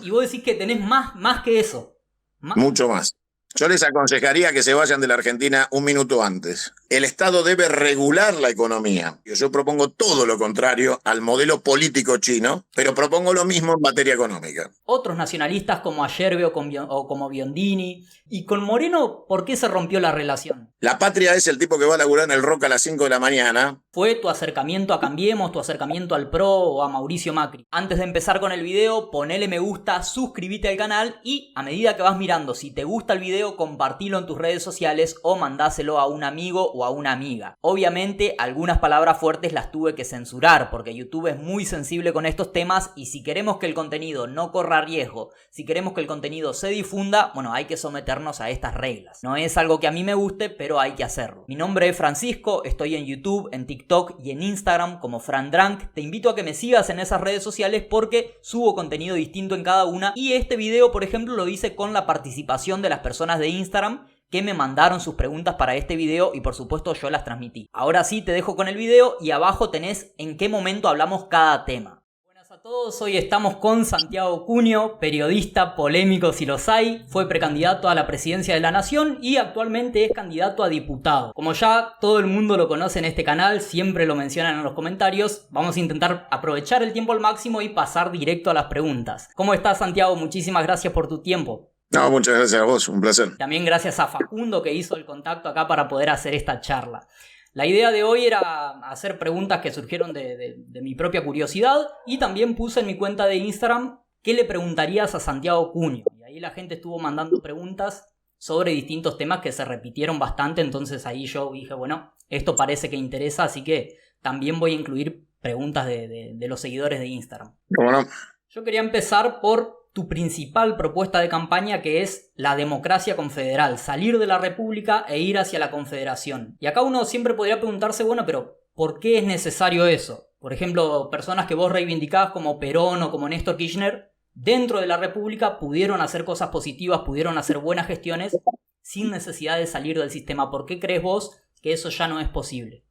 Y vos decís que tenés más que eso. Mucho más. Yo les aconsejaría que se vayan de la Argentina un minuto antes. El Estado debe regular la economía. Yo propongo todo lo contrario al modelo político chino, pero propongo lo mismo en materia económica. Otros nacionalistas como Ayerbe o como Biondini. Y con Moreno, ¿por qué se rompió la relación? La Patria es el tipo que va a laburar en el Rock a las 5 de la mañana. ¿Fue tu acercamiento a Cambiemos, tu acercamiento al PRO o a Mauricio Macri? Antes de empezar con el video, ponele me gusta, suscríbete al canal y a medida que vas mirando, si te gusta el video, compartilo en tus redes sociales o mandáselo a un amigo o a una amiga. Obviamente, algunas palabras fuertes las tuve que censurar porque YouTube es muy sensible con estos temas y si queremos que el contenido no corra riesgo, si queremos que el contenido se difunda, bueno, hay que someternos a estas reglas. No es algo que a mí me guste, pero hay que hacerlo. Mi nombre es Francisco, estoy en YouTube, en TikTok y en Instagram como FranDrank. Te invito a que me sigas en esas redes sociales porque subo contenido distinto en cada una y este video, por ejemplo, lo hice con la participación de las personas de Instagram que me mandaron sus preguntas para este video y por supuesto yo las transmití. Ahora sí te dejo con el video y abajo tenés en qué momento hablamos cada tema. A todos, hoy estamos con Santiago Cunio, periodista polémico si los hay, fue precandidato a la presidencia de la nación y actualmente es candidato a diputado. Como ya todo el mundo lo conoce en este canal, siempre lo mencionan en los comentarios, vamos a intentar aprovechar el tiempo al máximo y pasar directo a las preguntas. ¿Cómo estás, Santiago? Muchísimas gracias por tu tiempo. No, muchas gracias a vos, un placer. También gracias a Facundo que hizo el contacto acá para poder hacer esta charla. La idea de hoy era hacer preguntas que surgieron de mi propia curiosidad y también puse en mi cuenta de Instagram ¿qué le preguntarías a Santiago Cunio? Y ahí la gente estuvo mandando preguntas sobre distintos temas que se repitieron bastante, entonces ahí yo dije, bueno, esto parece que interesa, así que también voy a incluir preguntas de los seguidores de Instagram. ¿Cómo no? Yo quería empezar por tu principal propuesta de campaña, que es la democracia confederal, salir de la república e ir hacia la confederación. Y acá uno siempre podría preguntarse, bueno, pero ¿por qué es necesario eso? Por ejemplo, personas que vos reivindicás como Perón o como Néstor Kirchner, dentro de la república pudieron hacer cosas positivas, pudieron hacer buenas gestiones sin necesidad de salir del sistema. ¿Por qué crees vos que eso ya no es posible?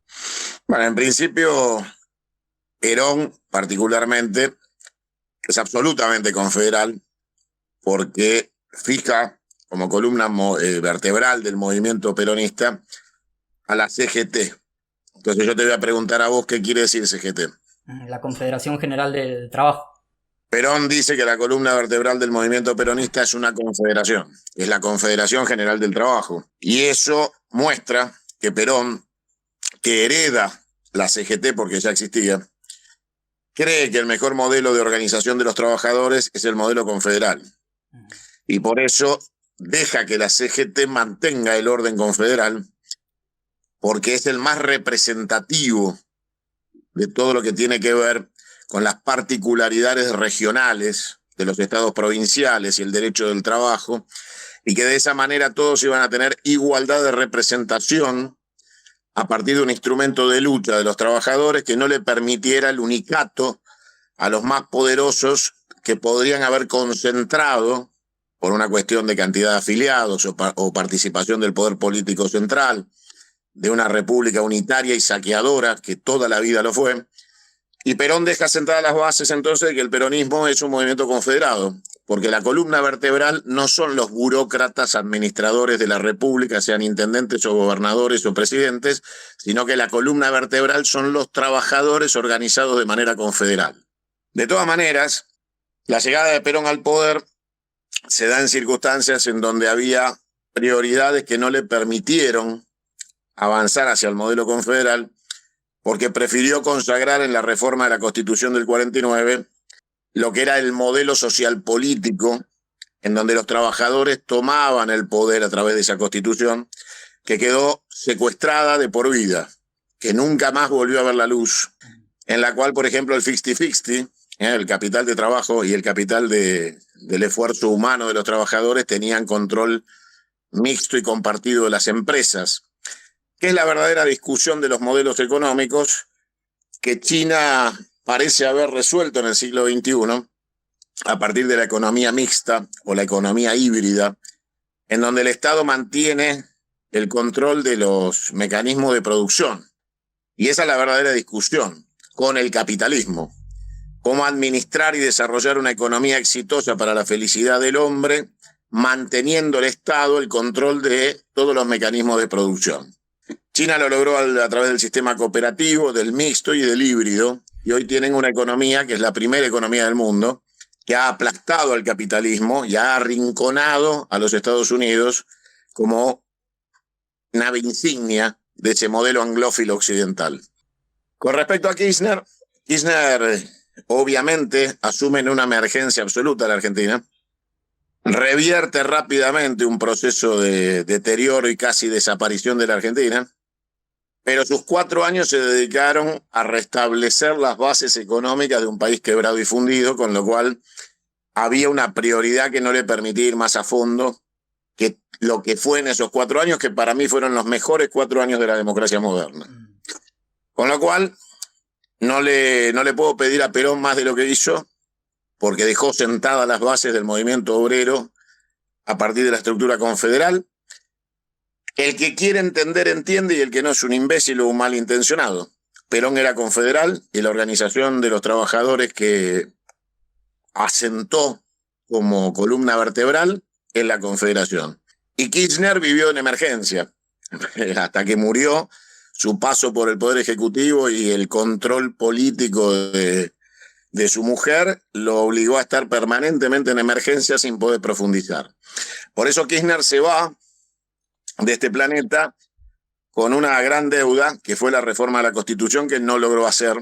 Bueno, en principio, Perón particularmente es absolutamente confederal porque fija como columna vertebral del movimiento peronista a la CGT. Entonces yo te voy a preguntar a vos qué quiere decir CGT. La Confederación General del Trabajo. Perón dice que la columna vertebral del movimiento peronista es una confederación, es la Confederación General del Trabajo. Y eso muestra que Perón, que hereda la CGT porque ya existía, cree que el mejor modelo de organización de los trabajadores es el modelo confederal. Y por eso deja que la CGT mantenga el orden confederal, porque es el más representativo de todo lo que tiene que ver con las particularidades regionales de los estados provinciales y el derecho del trabajo, y que de esa manera todos iban a tener igualdad de representación a partir de un instrumento de lucha de los trabajadores que no le permitiera el unicato a los más poderosos que podrían haber concentrado, por una cuestión de cantidad de afiliados o participación del poder político central, de una república unitaria y saqueadora, que toda la vida lo fue. Y Perón deja sentadas las bases entonces de que el peronismo es un movimiento confederado, porque la columna vertebral no son los burócratas administradores de la república, sean intendentes o gobernadores o presidentes, sino que la columna vertebral son los trabajadores organizados de manera confederal. De todas maneras, la llegada de Perón al poder se da en circunstancias en donde había prioridades que no le permitieron avanzar hacia el modelo confederal, porque prefirió consagrar en la reforma de la Constitución del 49 lo que era el modelo social político, en donde los trabajadores tomaban el poder a través de esa Constitución, que quedó secuestrada de por vida, que nunca más volvió a ver la luz, en la cual, por ejemplo, el 50-50, el capital de trabajo y el capital del esfuerzo humano de los trabajadores tenían control mixto y compartido de las empresas, que es la verdadera discusión de los modelos económicos que China parece haber resuelto en el siglo XXI a partir de la economía mixta o la economía híbrida, en donde el Estado mantiene el control de los mecanismos de producción. Y esa es la verdadera discusión con el capitalismo. cómo administrar y desarrollar una economía exitosa para la felicidad del hombre, manteniendo el Estado el control de todos los mecanismos de producción. China lo logró a través del sistema cooperativo, del mixto y del híbrido, y hoy tienen una economía que es la primera economía del mundo, que ha aplastado al capitalismo y ha arrinconado a los Estados Unidos como nave insignia de ese modelo anglófilo occidental. Con respecto a Kirchner obviamente asume en una emergencia absoluta la Argentina, revierte rápidamente un proceso de deterioro y casi desaparición de la Argentina, pero sus 4 años se dedicaron a restablecer las bases económicas de un país quebrado y fundido, con lo cual había una prioridad que no le permitía ir más a fondo que lo que fue en esos 4 años, que para mí fueron los mejores 4 años de la democracia moderna. Con lo cual, no le puedo pedir a Perón más de lo que hizo, porque dejó sentadas las bases del movimiento obrero a partir de la estructura confederal. El que quiere entender, entiende, y el que no es un imbécil o un malintencionado. Perón era confederal y la organización de los trabajadores que asentó como columna vertebral es la Confederación. Y Kirchner vivió en emergencia hasta que murió. Su paso por el Poder Ejecutivo y el control político de su mujer lo obligó a estar permanentemente en emergencia sin poder profundizar. Por eso Kirchner se va de este planeta con una gran deuda, que fue la reforma de la Constitución, que no logró hacer,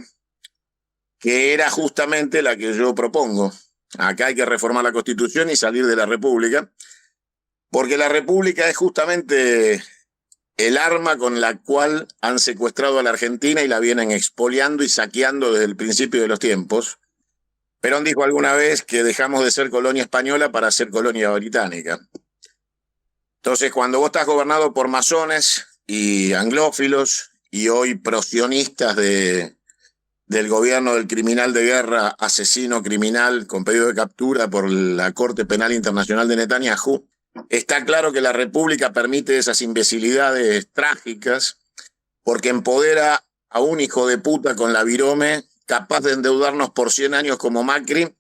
que era justamente la que yo propongo. Acá hay que reformar la Constitución y salir de la República, porque la República es justamente el arma con la cual han secuestrado a la Argentina y la vienen expoliando y saqueando desde el principio de los tiempos. Perón dijo alguna vez que dejamos de ser colonia española para ser colonia británica. Entonces, cuando vos estás gobernado por masones y anglófilos y hoy prosionistas del gobierno del criminal de guerra, asesino criminal con pedido de captura por la Corte Penal Internacional de Netanyahu, está claro que la República permite esas imbecilidades trágicas porque empodera a un hijo de puta con la virome capaz de endeudarnos por 100 años como Macri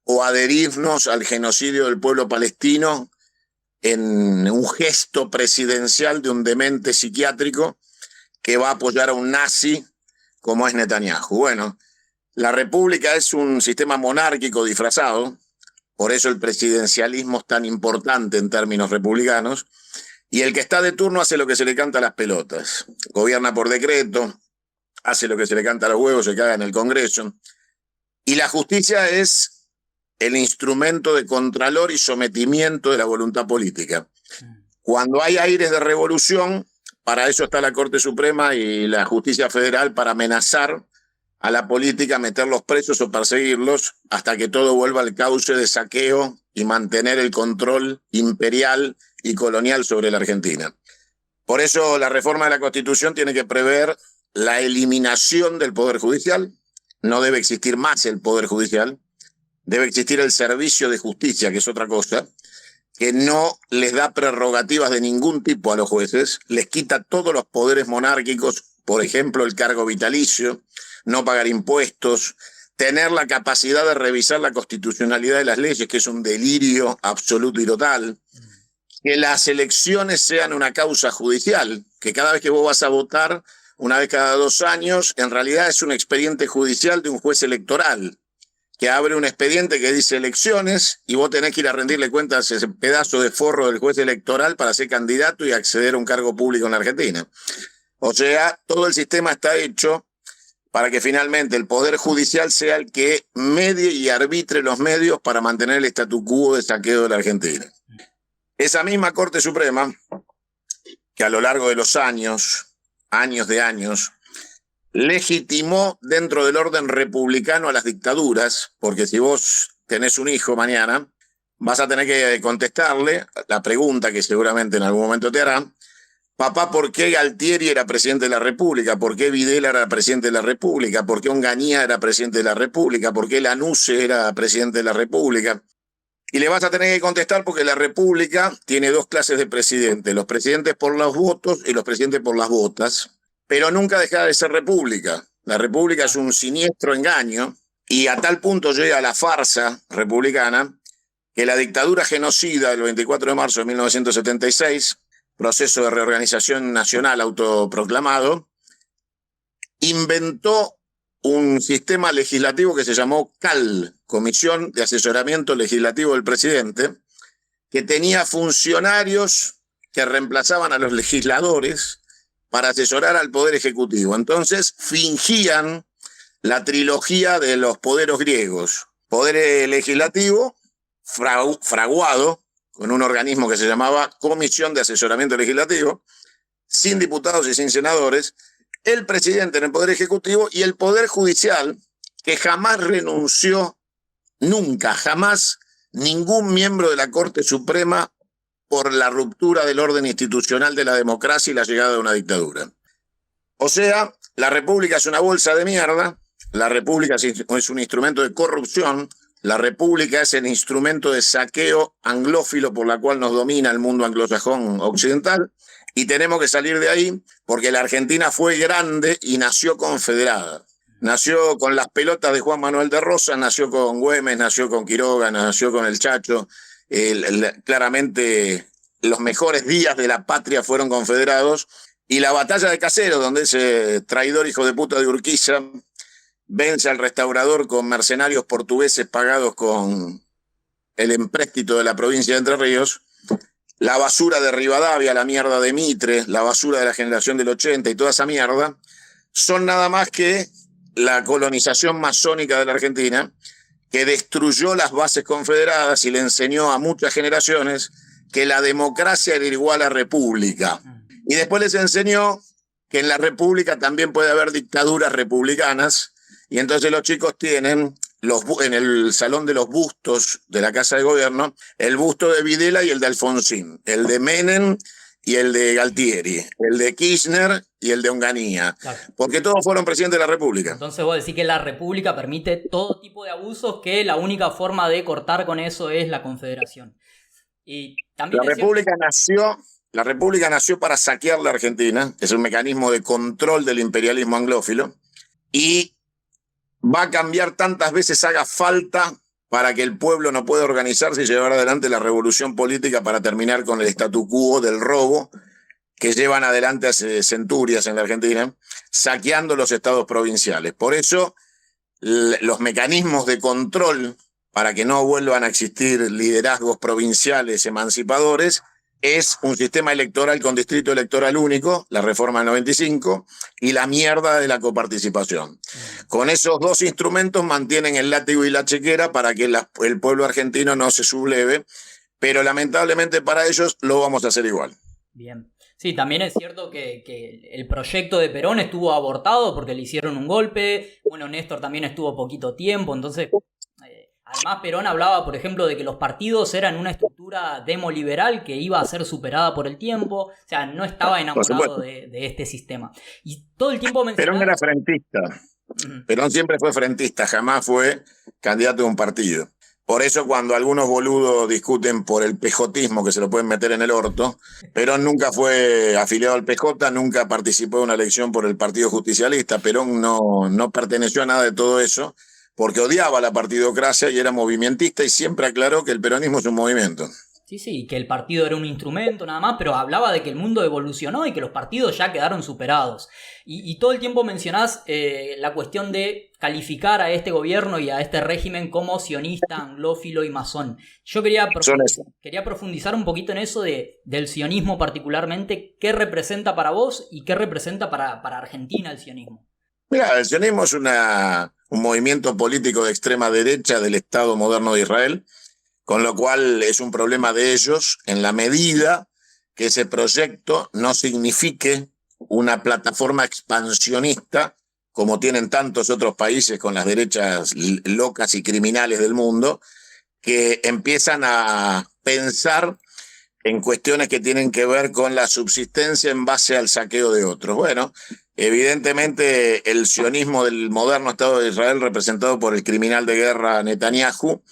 o adherirnos al genocidio del pueblo palestino en un gesto presidencial de un demente psiquiátrico que va a apoyar a un nazi como es Netanyahu. Bueno, la República es un sistema monárquico disfrazado. Por eso el presidencialismo es tan importante en términos republicanos. Y el que está de turno hace lo que se le canta a las pelotas. Gobierna por decreto, hace lo que se le canta a los huevos, se caga en el Congreso. Y la justicia es el instrumento de contralor y sometimiento de la voluntad política. Cuando hay aires de revolución, para eso está la Corte Suprema y la Justicia Federal, para amenazar a la política, meterlos presos o perseguirlos hasta que todo vuelva al cauce de saqueo y mantener el control imperial y colonial sobre la Argentina. Por eso la reforma de la Constitución tiene que prever la eliminación del Poder Judicial. No debe existir más el Poder Judicial. Debe existir el servicio de justicia, que es otra cosa, que no les da prerrogativas de ningún tipo a los jueces, les quita todos los poderes monárquicos, por ejemplo, el cargo vitalicio, no pagar impuestos, tener la capacidad de revisar la constitucionalidad de las leyes, que es un delirio absoluto y total, que las elecciones sean una causa judicial, que cada vez que vos vas a votar, una vez cada 2 años, en realidad es un expediente judicial de un juez electoral, que abre un expediente que dice elecciones y vos tenés que ir a rendirle cuentas a ese pedazo de forro del juez electoral para ser candidato y acceder a un cargo público en la Argentina. O sea, todo el sistema está hecho para que finalmente el Poder Judicial sea el que medie y arbitre los medios para mantener el statu quo de saqueo de la Argentina. Esa misma Corte Suprema, que a lo largo de los años, legitimó dentro del orden republicano a las dictaduras, porque si vos tenés un hijo mañana, vas a tener que contestarle la pregunta que seguramente en algún momento te hará: papá, ¿por qué Galtieri era presidente de la República? ¿Por qué Videla era presidente de la República? ¿Por qué Onganía era presidente de la República? ¿Por qué Lanusse era presidente de la República? Y le vas a tener que contestar porque la República tiene 2 clases de presidentes: los presidentes por los votos y los presidentes por las botas. Pero nunca deja de ser república. La república es un siniestro engaño Y a tal punto llega la farsa republicana que la dictadura genocida del 24 de marzo de 1976, proceso de reorganización nacional autoproclamado, inventó un sistema legislativo que se llamó CAL, Comisión de Asesoramiento Legislativo del Presidente, que tenía funcionarios que reemplazaban a los legisladores para asesorar al Poder Ejecutivo. Entonces fingían la trilogía de los poderes griegos. Poder legislativo, fraguado, con un organismo que se llamaba Comisión de Asesoramiento Legislativo, sin diputados y sin senadores, el presidente en el Poder Ejecutivo y el Poder Judicial, que jamás renunció, nunca, jamás, ningún miembro de la Corte Suprema por la ruptura del orden institucional de la democracia y la llegada de una dictadura. O sea, la República es una bolsa de mierda, la República es un instrumento de corrupción, la República es el instrumento de saqueo anglófilo por la cual nos domina el mundo anglosajón occidental, y tenemos que salir de ahí porque la Argentina fue grande y nació confederada. Nació con las pelotas de Juan Manuel de Rosas, nació con Güemes, nació con Quiroga, nació con el Chacho. Claramente los mejores días de la patria fueron confederados, y la batalla de Caseros, donde ese traidor hijo de puta de Urquiza vence al restaurador con mercenarios portugueses pagados con el empréstito de la provincia de Entre Ríos, la basura de Rivadavia, la mierda de Mitre, la basura de la generación del 80 y toda esa mierda, son nada más que la colonización masónica de la Argentina, que destruyó las bases confederadas y le enseñó a muchas generaciones que la democracia era igual a república. Y después les enseñó que en la república también puede haber dictaduras republicanas, y entonces los chicos tienen en el salón de los bustos de la Casa de Gobierno el busto de Videla y el de Alfonsín, el de Menem y el de Galtieri, el de Kirchner y el de Onganía, claro, porque todos fueron presidentes de la República. Entonces vos decís que la República permite todo tipo de abusos, que la única forma de cortar con eso es la Confederación. Y también la República nació para saquear la Argentina, es un mecanismo de control del imperialismo anglófilo, y va a cambiar tantas veces haga falta para que el pueblo no pueda organizarse y llevar adelante la revolución política para terminar con el statu quo del robo que llevan adelante hace centurias en la Argentina, saqueando los estados provinciales. Por eso, los mecanismos de control para que no vuelvan a existir liderazgos provinciales emancipadores es un sistema electoral con distrito electoral único, la reforma del 95, y la mierda de la coparticipación. Con esos dos instrumentos mantienen el látigo y la chequera para que el pueblo argentino no se subleve, pero lamentablemente para ellos lo vamos a hacer igual. Bien. Sí, también es cierto que el proyecto de Perón estuvo abortado porque le hicieron un golpe. Bueno, Néstor también estuvo poquito tiempo, entonces... Además, Perón hablaba, por ejemplo, de que los partidos eran una estructura demoliberal que iba a ser superada por el tiempo. O sea, no estaba enamorado de este sistema. Y todo el tiempo mencionaba... Perón era frentista. Perón siempre fue frentista, jamás fue candidato de un partido. Por eso cuando algunos boludos discuten por el pejotismo, que se lo pueden meter en el orto, Perón nunca fue afiliado al PJ, nunca participó de una elección por el Partido Justicialista. Perón no perteneció a nada de todo eso, porque odiaba la partidocracia y era movimentista, y siempre aclaró que el peronismo es un movimiento. Sí, que el partido era un instrumento nada más, pero hablaba de que el mundo evolucionó y que los partidos ya quedaron superados. Y todo el tiempo mencionás la cuestión de calificar a este gobierno y a este régimen como sionista, anglófilo y masón. Yo quería profundizar un poquito en eso del sionismo particularmente. ¿Qué representa para vos y qué representa para Argentina el sionismo? Mira, el sionismo es un movimiento político de extrema derecha del Estado moderno de Israel, con lo cual es un problema de ellos en la medida que ese proyecto no signifique una plataforma expansionista como tienen tantos otros países con las derechas locas y criminales del mundo, que empiezan a pensar en cuestiones que tienen que ver con la subsistencia en base al saqueo de otros. Bueno, evidentemente el sionismo del moderno Estado de Israel, representado por el criminal de guerra Netanyahu,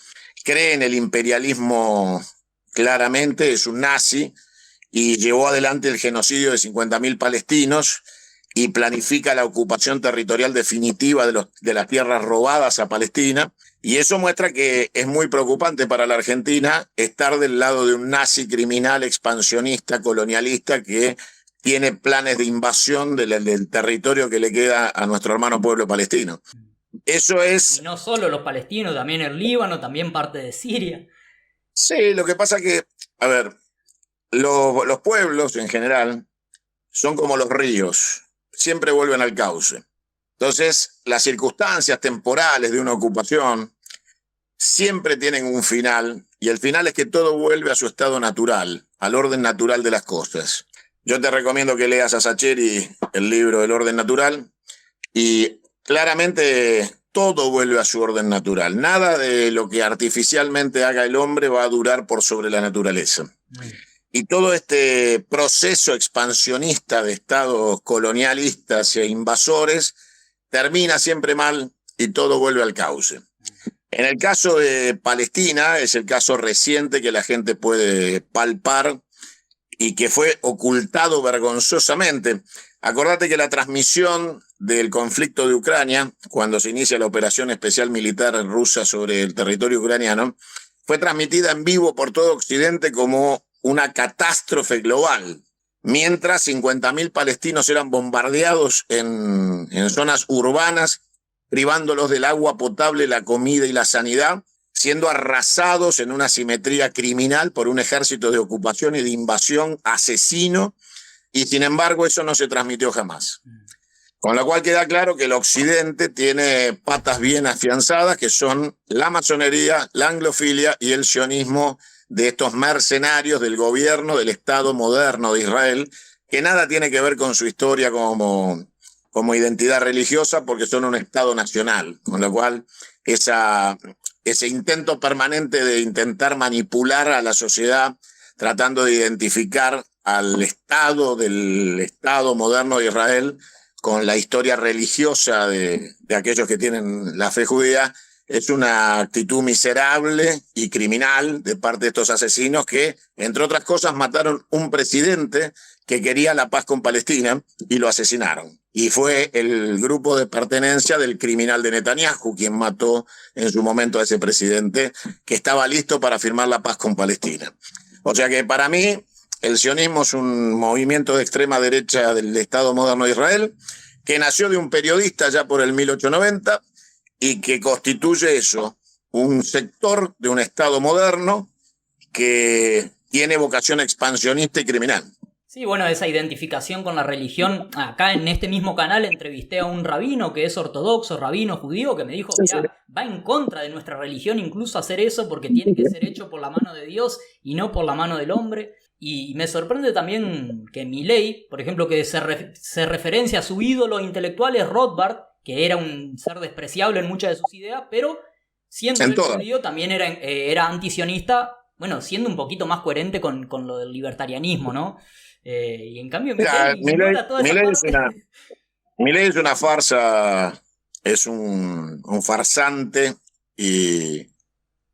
cree en el imperialismo claramente, es un nazi, y llevó adelante el genocidio de 50.000 palestinos y planifica la ocupación territorial definitiva de las tierras robadas a Palestina. Y eso muestra que es muy preocupante para la Argentina estar del lado de un nazi criminal, expansionista, colonialista, que tiene planes de invasión del territorio que le queda a nuestro hermano pueblo palestino. Eso es... Y no solo los palestinos, también el Líbano, también parte de Siria. Sí, lo que pasa que, a ver, los pueblos en general son como los ríos, siempre vuelven al cauce. Entonces, las circunstancias temporales de una ocupación siempre tienen un final, y el final es que todo vuelve a su estado natural, al orden natural de las cosas. Yo te recomiendo que leas a Sacheri el libro El orden natural, y claramente todo vuelve a su orden natural. Nada de lo que artificialmente haga el hombre va a durar por sobre la naturaleza. Y todo este proceso expansionista de estados colonialistas e invasores termina siempre mal y todo vuelve al cauce. En el caso de Palestina, es el caso reciente que la gente puede palpar y que fue ocultado vergonzosamente. Acordate que la transmisión del conflicto de Ucrania, cuando se inicia la operación especial militar rusa sobre el territorio ucraniano, fue transmitida en vivo por todo Occidente como una catástrofe global, mientras 50.000 palestinos eran bombardeados en zonas urbanas, privándolos del agua potable, la comida y la sanidad, siendo arrasados en una simetría criminal por un ejército de ocupación y de invasión asesino, y sin embargo eso no se transmitió jamás. Con lo cual queda claro que el Occidente tiene patas bien afianzadas, que son la masonería, la anglofilia y el sionismo de estos mercenarios del gobierno del Estado moderno de Israel, que nada tiene que ver con su historia como identidad religiosa, porque son un Estado nacional, con lo cual ese intento permanente de intentar manipular a la sociedad, tratando de identificar al Estado del Estado moderno de Israel con la historia religiosa de aquellos que tienen la fe judía, es una actitud miserable y criminal de parte de estos asesinos que, entre otras cosas, mataron un presidente que quería la paz con Palestina y lo asesinaron. Y fue el grupo de pertenencia del criminal de Netanyahu quien mató en su momento a ese presidente que estaba listo para firmar la paz con Palestina. O sea que para mí el sionismo es un movimiento de extrema derecha del Estado moderno de Israel que nació de un periodista ya por el 1890 y que constituye eso, un sector de un Estado moderno que tiene vocación expansionista y criminal. Sí, bueno, esa identificación con la religión. Acá en este mismo canal entrevisté a un rabino que es ortodoxo, rabino judío, que me dijo, mirá, va en contra de nuestra religión incluso hacer eso porque tiene que ser hecho por la mano de Dios y no por la mano del hombre. Y me sorprende también que Milei, por ejemplo, que se referencia a su ídolo intelectual es Rothbard, que era un ser despreciable en muchas de sus ideas, pero siendo él judío también era antisionista, bueno, siendo un poquito más coherente con lo del libertarianismo, ¿no? Y en cambio Milei es una farsa, es un farsante y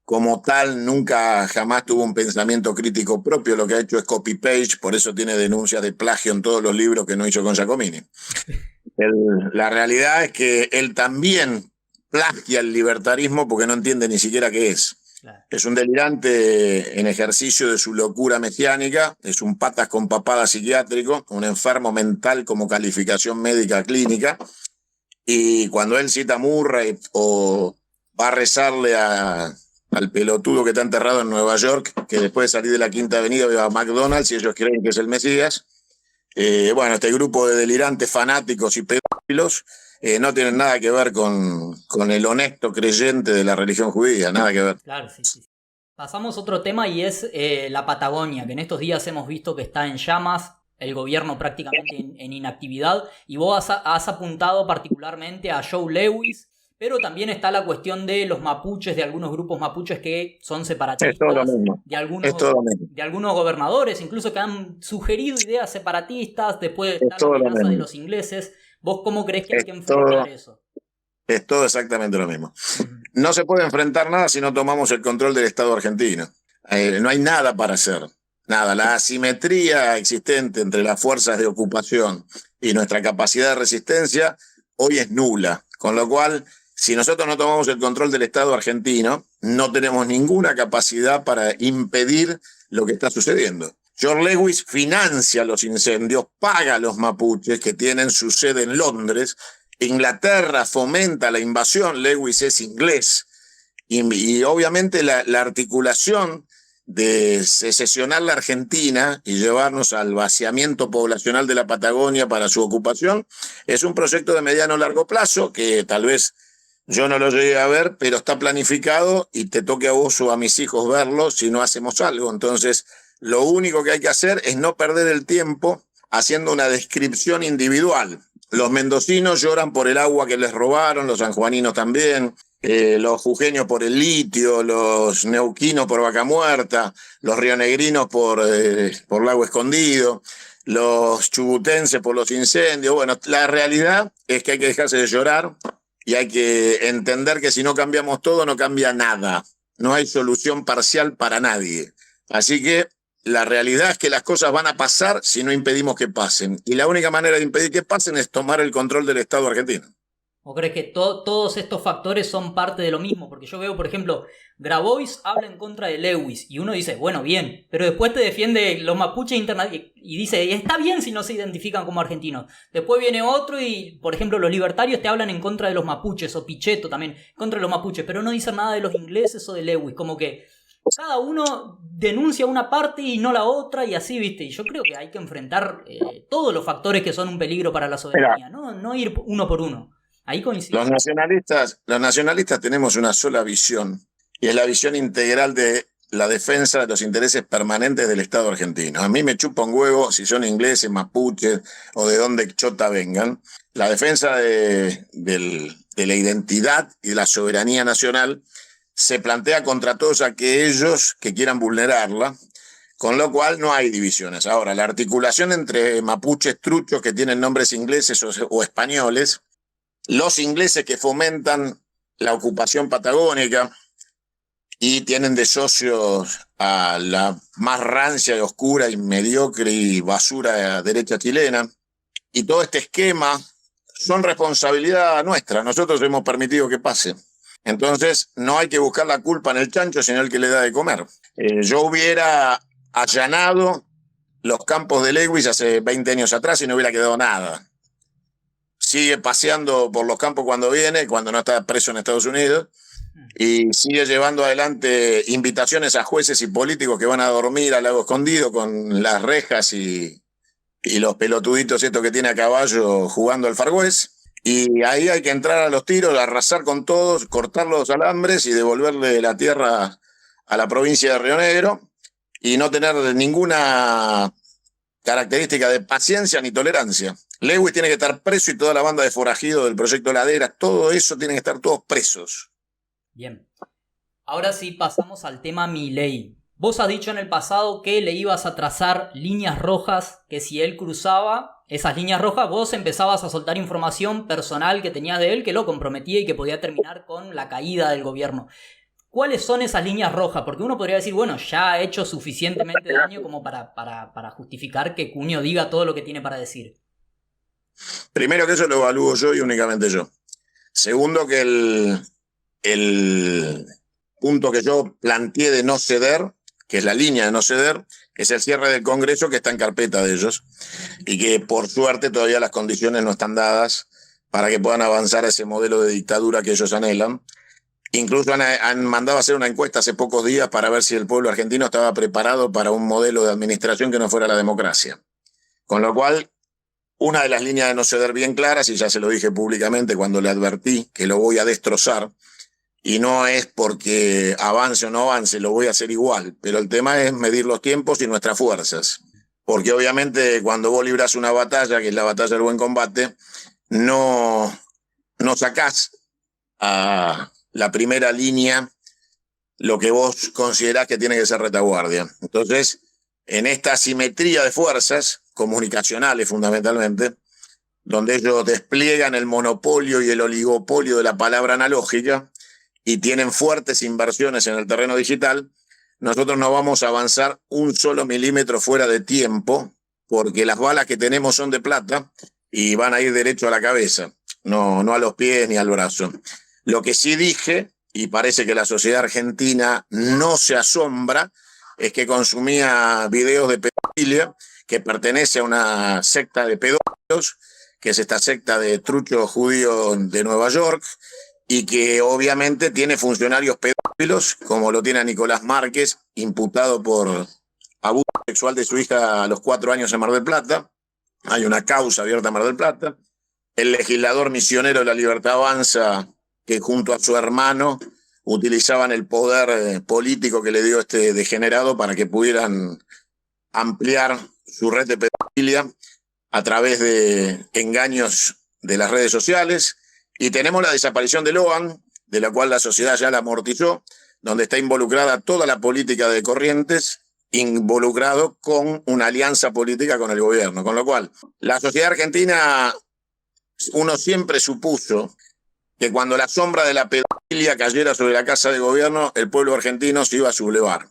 como tal nunca jamás tuvo un pensamiento crítico propio, lo que ha hecho es copy-paste, por eso tiene denuncias de plagio en todos los libros que no hizo con Giacomini. La realidad es que él también plagia el libertarismo porque no entiende ni siquiera qué es. Claro. Es un delirante en ejercicio de su locura mesiánica, es un patas con papada psiquiátrico, un enfermo mental como calificación médica clínica, y cuando él cita a Murray o va a rezarle al pelotudo que está enterrado en Nueva York, que después de salir de la Quinta Avenida va a McDonald's y ellos creen que es el Mesías, bueno, este grupo de delirantes fanáticos y pedófilos no tienen nada que ver con el honesto creyente de la religión judía, nada que ver. Claro, sí. Pasamos a otro tema y es la Patagonia, que en estos días hemos visto que está en llamas, el gobierno prácticamente en inactividad, y vos has apuntado particularmente a Joe Lewis, pero también está la cuestión de los mapuches, de algunos grupos mapuches que son separatistas, de algunos gobernadores, incluso que han sugerido ideas separatistas después de estar la amenaza de los ingleses. ¿Vos cómo crees que hay que enfrentar eso? Es todo exactamente lo mismo. No se puede enfrentar nada si no tomamos el control del Estado argentino. No hay nada para hacer. Nada. La asimetría existente entre las fuerzas de ocupación y nuestra capacidad de resistencia hoy es nula. Con lo cual, si nosotros no tomamos el control del Estado argentino, no tenemos ninguna capacidad para impedir lo que está sucediendo. George Lewis financia los incendios, paga a los mapuches que tienen su sede en Londres. Inglaterra fomenta la invasión, Lewis es inglés. Y obviamente la articulación de secesionar la Argentina y llevarnos al vaciamiento poblacional de la Patagonia para su ocupación es un proyecto de mediano o largo plazo que tal vez yo no lo llegué a ver, pero está planificado y te toque a vos o a mis hijos verlo si no hacemos algo. Entonces, lo único que hay que hacer es no perder el tiempo haciendo una descripción individual. Los mendocinos lloran por el agua que les robaron, los sanjuaninos también, los jujeños por el litio, los neuquinos por Vaca Muerta, los rionegrinos por Lago Escondido, los chubutenses por los incendios. Bueno, la realidad es que hay que dejarse de llorar y hay que entender que si no cambiamos todo, no cambia nada. No hay solución parcial para nadie. Así que la realidad es que las cosas van a pasar si no impedimos que pasen. Y la única manera de impedir que pasen es tomar el control del Estado argentino. ¿O crees que todos estos factores son parte de lo mismo? Porque yo veo, por ejemplo, Grabois habla en contra de Lewis y uno dice, bueno, bien, pero después te defiende los mapuches y dice, está bien si no se identifican como argentinos. Después viene otro y, por ejemplo, los libertarios te hablan en contra de los mapuches, o Pichetto también, contra de los mapuches, pero no dicen nada de los ingleses o de Lewis, como que cada uno denuncia una parte y no la otra y así, ¿viste? Y yo creo que hay que enfrentar todos los factores que son un peligro para la soberanía, no ir uno por uno. Ahí coincido. Los nacionalistas tenemos una sola visión, y es la visión integral de la defensa de los intereses permanentes del Estado argentino. A mí me chupa un huevo si son ingleses, mapuches o de donde chota vengan. La defensa de la identidad y de la soberanía nacional se plantea contra todos aquellos que quieran vulnerarla, con lo cual no hay divisiones. Ahora, la articulación entre mapuches truchos que tienen nombres ingleses o españoles, los ingleses que fomentan la ocupación patagónica y tienen de socios a la más rancia y oscura y mediocre y basura derecha chilena, y todo este esquema son responsabilidad nuestra. Nosotros hemos permitido que pase. Entonces no hay que buscar la culpa en el chancho, sino el que le da de comer. Yo hubiera allanado los campos de Lewis hace 20 años atrás y no hubiera quedado nada. Sigue paseando por los campos cuando viene, cuando no está preso en Estados Unidos, y sigue llevando adelante invitaciones a jueces y políticos que van a dormir al Lago Escondido con las rejas y los pelotuditos estos que tiene a caballo jugando al Far West. Y ahí hay que entrar a los tiros, arrasar con todos, cortar los alambres y devolverle la tierra a la provincia de Río Negro y no tener ninguna característica de paciencia ni tolerancia. Lewis tiene que estar preso y toda la banda de forajidos del proyecto Ladera, todo eso tienen que estar todos presos. Bien. Ahora sí pasamos al tema Milei. Vos has dicho en el pasado que le ibas a trazar líneas rojas, que si él cruzaba esas líneas rojas, vos empezabas a soltar información personal que tenías de él que lo comprometía y que podía terminar con la caída del gobierno. ¿Cuáles son esas líneas rojas? Porque uno podría decir, bueno, ya ha hecho suficientemente daño como para justificar que Cunio diga todo lo que tiene para decir. Primero que eso lo evalúo yo y únicamente yo. Segundo que el punto que yo planteé de no ceder, que es la línea de no ceder, es el cierre del Congreso que está en carpeta de ellos y que por suerte todavía las condiciones no están dadas para que puedan avanzar a ese modelo de dictadura que ellos anhelan. Incluso han mandado a hacer una encuesta hace pocos días para ver si el pueblo argentino estaba preparado para un modelo de administración que no fuera la democracia. Con lo cual, una de las líneas de no ceder bien claras, y ya se lo dije públicamente cuando le advertí que lo voy a destrozar, y no es porque avance o no avance, lo voy a hacer igual, pero el tema es medir los tiempos y nuestras fuerzas. Porque obviamente cuando vos librás una batalla, que es la batalla del buen combate, no sacás a la primera línea lo que vos considerás que tiene que ser retaguardia. Entonces, en esta asimetría de fuerzas, comunicacionales fundamentalmente, donde ellos despliegan el monopolio y el oligopolio de la palabra analógica y tienen fuertes inversiones en el terreno digital, nosotros no vamos a avanzar un solo milímetro fuera de tiempo, porque las balas que tenemos son de plata y van a ir derecho a la cabeza, no a los pies ni al brazo. Lo que sí dije, y parece que la sociedad argentina no se asombra, es que consumía videos de pedofilia, que pertenece a una secta de pedófilos, que es esta secta de truchos judíos de Nueva York, y que obviamente tiene funcionarios pedófilos, como lo tiene a Nicolás Márquez, imputado por abuso sexual de su hija a los 4 años en Mar del Plata. Hay una causa abierta en Mar del Plata. El legislador misionero de la Libertad Avanza, que junto a su hermano utilizaban el poder político que le dio este degenerado para que pudieran ampliar su red de pedofilia a través de engaños de las redes sociales. Y tenemos la desaparición de Loan, de la cual la sociedad ya la amortizó, donde está involucrada toda la política de Corrientes, involucrado con una alianza política con el gobierno. Con lo cual, la sociedad argentina, uno siempre supuso que cuando la sombra de la pedofilia cayera sobre la casa de gobierno, el pueblo argentino se iba a sublevar.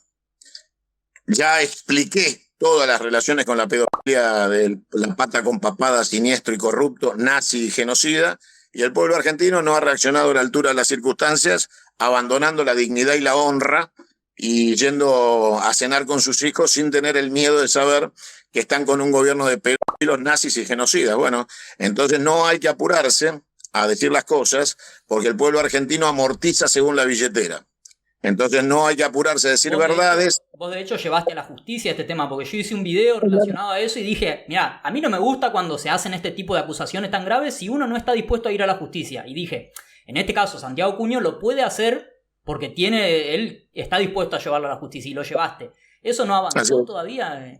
Ya expliqué todas las relaciones con la pedofilia de la pata con papada, siniestro y corrupto, nazi y genocida, y el pueblo argentino no ha reaccionado a la altura de las circunstancias, abandonando la dignidad y la honra y yendo a cenar con sus hijos sin tener el miedo de saber que están con un gobierno de pedófilos, nazis y genocidas. Bueno, entonces no hay que apurarse a decir las cosas, porque el pueblo argentino amortiza según la billetera. Entonces no hay que apurarse a decir verdades. Vos de hecho llevaste a la justicia este tema, porque yo hice un video relacionado a eso y dije, mira, a mí no me gusta cuando se hacen este tipo de acusaciones tan graves si uno no está dispuesto a ir a la justicia. Y dije, en este caso Santiago Cuño lo puede hacer porque él está dispuesto a llevarlo a la justicia y lo llevaste. ¿Eso no avanzó todavía?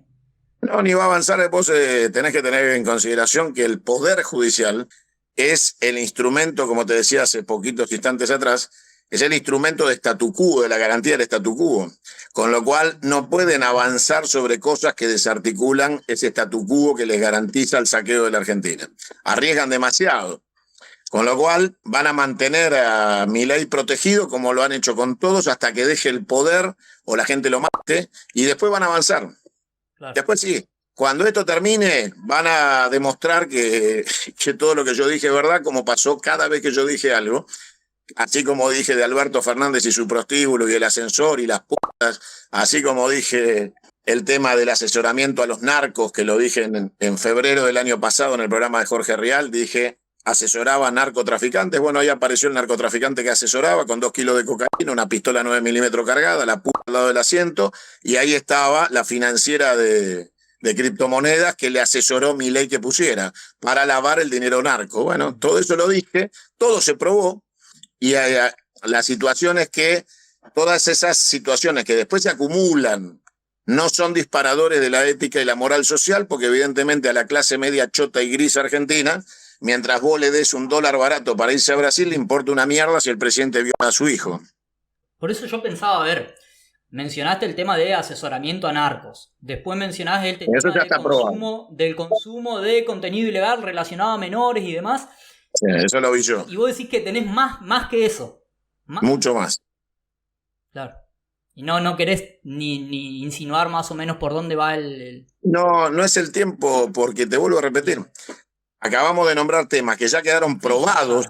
No, ni va a avanzar. Vos tenés que tener en consideración que el Poder Judicial es el instrumento, como te decía hace poquitos instantes atrás, es el instrumento de statu quo, de la garantía del statu quo. Con lo cual no pueden avanzar sobre cosas que desarticulan ese statu quo que les garantiza el saqueo de la Argentina. Arriesgan demasiado. Con lo cual van a mantener a Milei protegido, como lo han hecho con todos, hasta que deje el poder o la gente lo mate, y después van a avanzar. Claro. Después sí. Cuando esto termine, van a demostrar que todo lo que yo dije es verdad, como pasó cada vez que yo dije algo. Así como dije de Alberto Fernández y su prostíbulo y el ascensor y las putas, así como dije el tema del asesoramiento a los narcos, que lo dije en febrero del año pasado en el programa de Jorge Rial, dije asesoraba a narcotraficantes. Bueno, ahí apareció el narcotraficante que asesoraba con 2 kilos de cocaína, una pistola 9 milímetros cargada, la puta al lado del asiento, y ahí estaba la financiera de criptomonedas que le asesoró Milei que pusiera para lavar el dinero narco. Bueno, todo eso lo dije, todo se probó. Y la situación es que todas esas situaciones que después se acumulan no son disparadores de la ética y la moral social, porque evidentemente a la clase media chota y gris argentina, mientras vos le des $1 barato para irse a Brasil, le importa una mierda si el presidente viola a su hijo. Por eso yo pensaba, a ver, mencionaste el tema de asesoramiento a narcos, después mencionaste el tema del consumo de contenido ilegal relacionado a menores y demás. Sí, eso lo vi yo. Y vos decís que tenés más que eso. Mucho más. Claro. Y no querés ni insinuar más o menos por dónde va el... No es el tiempo, porque te vuelvo a repetir. Acabamos de nombrar temas que ya quedaron probados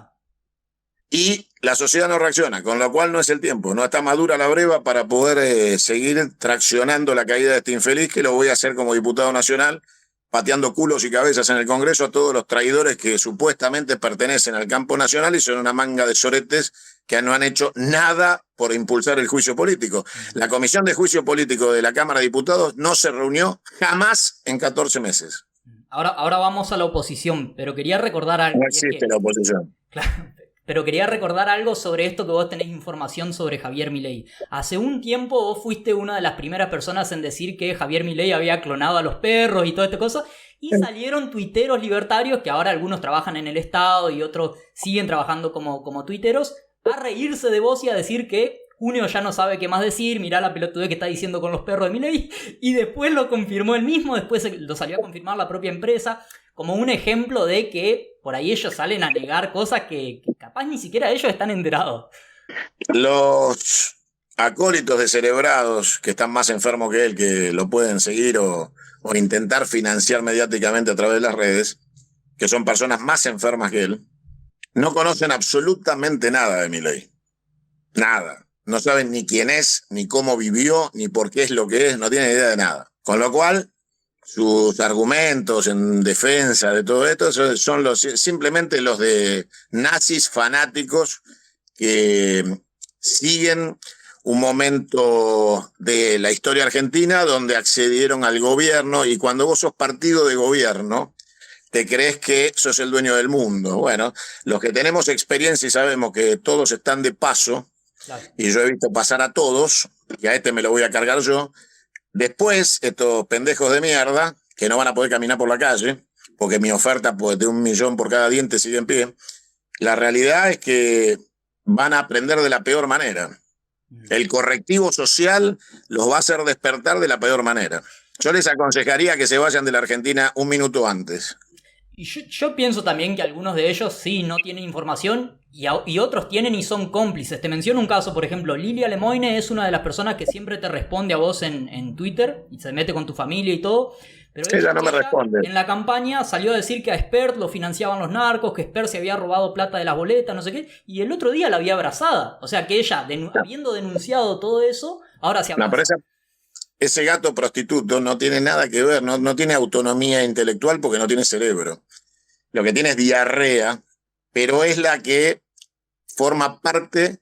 y la sociedad no reacciona, con lo cual no es el tiempo. No está madura la breva para poder seguir traccionando la caída de este infeliz, que lo voy a hacer como diputado nacional, pateando culos y cabezas en el Congreso a todos los traidores que supuestamente pertenecen al campo nacional y son una manga de soretes que no han hecho nada por impulsar el juicio político. La Comisión de Juicio Político de la Cámara de Diputados no se reunió jamás en 14 meses. Ahora vamos a la oposición, pero quería recordar algo. No existe la oposición. Claro. Pero quería recordar algo sobre esto, que vos tenés información sobre Javier Milei. Hace un tiempo vos fuiste una de las primeras personas en decir que Javier Milei había clonado a los perros y toda esta cosa. Y salieron tuiteros libertarios, que ahora algunos trabajan en el Estado y otros siguen trabajando como tuiteros, a reírse de vos y a decir que Junio ya no sabe qué más decir, mirá la pelotudez que está diciendo con los perros de Milei. Y después lo confirmó él mismo, después lo salió a confirmar la propia empresa, como un ejemplo de que por ahí ellos salen a negar cosas que capaz ni siquiera ellos están enterados. Los acólitos descerebrados que están más enfermos que él, que lo pueden seguir o intentar financiar mediáticamente a través de las redes, que son personas más enfermas que él, no conocen absolutamente nada de Milei. Nada. No saben ni quién es, ni cómo vivió, ni por qué es lo que es, no tienen idea de nada. Con lo cual, sus argumentos en defensa de todo esto son simplemente los de nazis fanáticos que siguen un momento de la historia argentina donde accedieron al gobierno, y cuando vos sos partido de gobierno, te crees que sos el dueño del mundo. Bueno, los que tenemos experiencia y sabemos que todos están de paso, claro, y yo he visto pasar a todos, y a este me lo voy a cargar yo, después estos pendejos de mierda, que no van a poder caminar por la calle, porque mi oferta pues, de 1 millón por cada diente sigue en pie, la realidad es que van a aprender de la peor manera. El correctivo social los va a hacer despertar de la peor manera. Yo les aconsejaría que se vayan de la Argentina 1 minuto antes. Y yo pienso también que algunos de ellos sí no tienen información y otros tienen y son cómplices. Te menciono un caso, por ejemplo, Lilia Lemoine es una de las personas que siempre te responde a vos en Twitter y se mete con tu familia y todo. Pero ella no me responde. En la campaña salió a decir que a Spert lo financiaban los narcos, que Spert se había robado plata de las boletas, no sé qué, y el otro día la había abrazada. O sea que ella, habiendo denunciado todo eso, ahora se abraza. No, ese gato prostituto no tiene nada que ver, no tiene autonomía intelectual porque no tiene cerebro. Lo que tiene es diarrea, pero es la que forma parte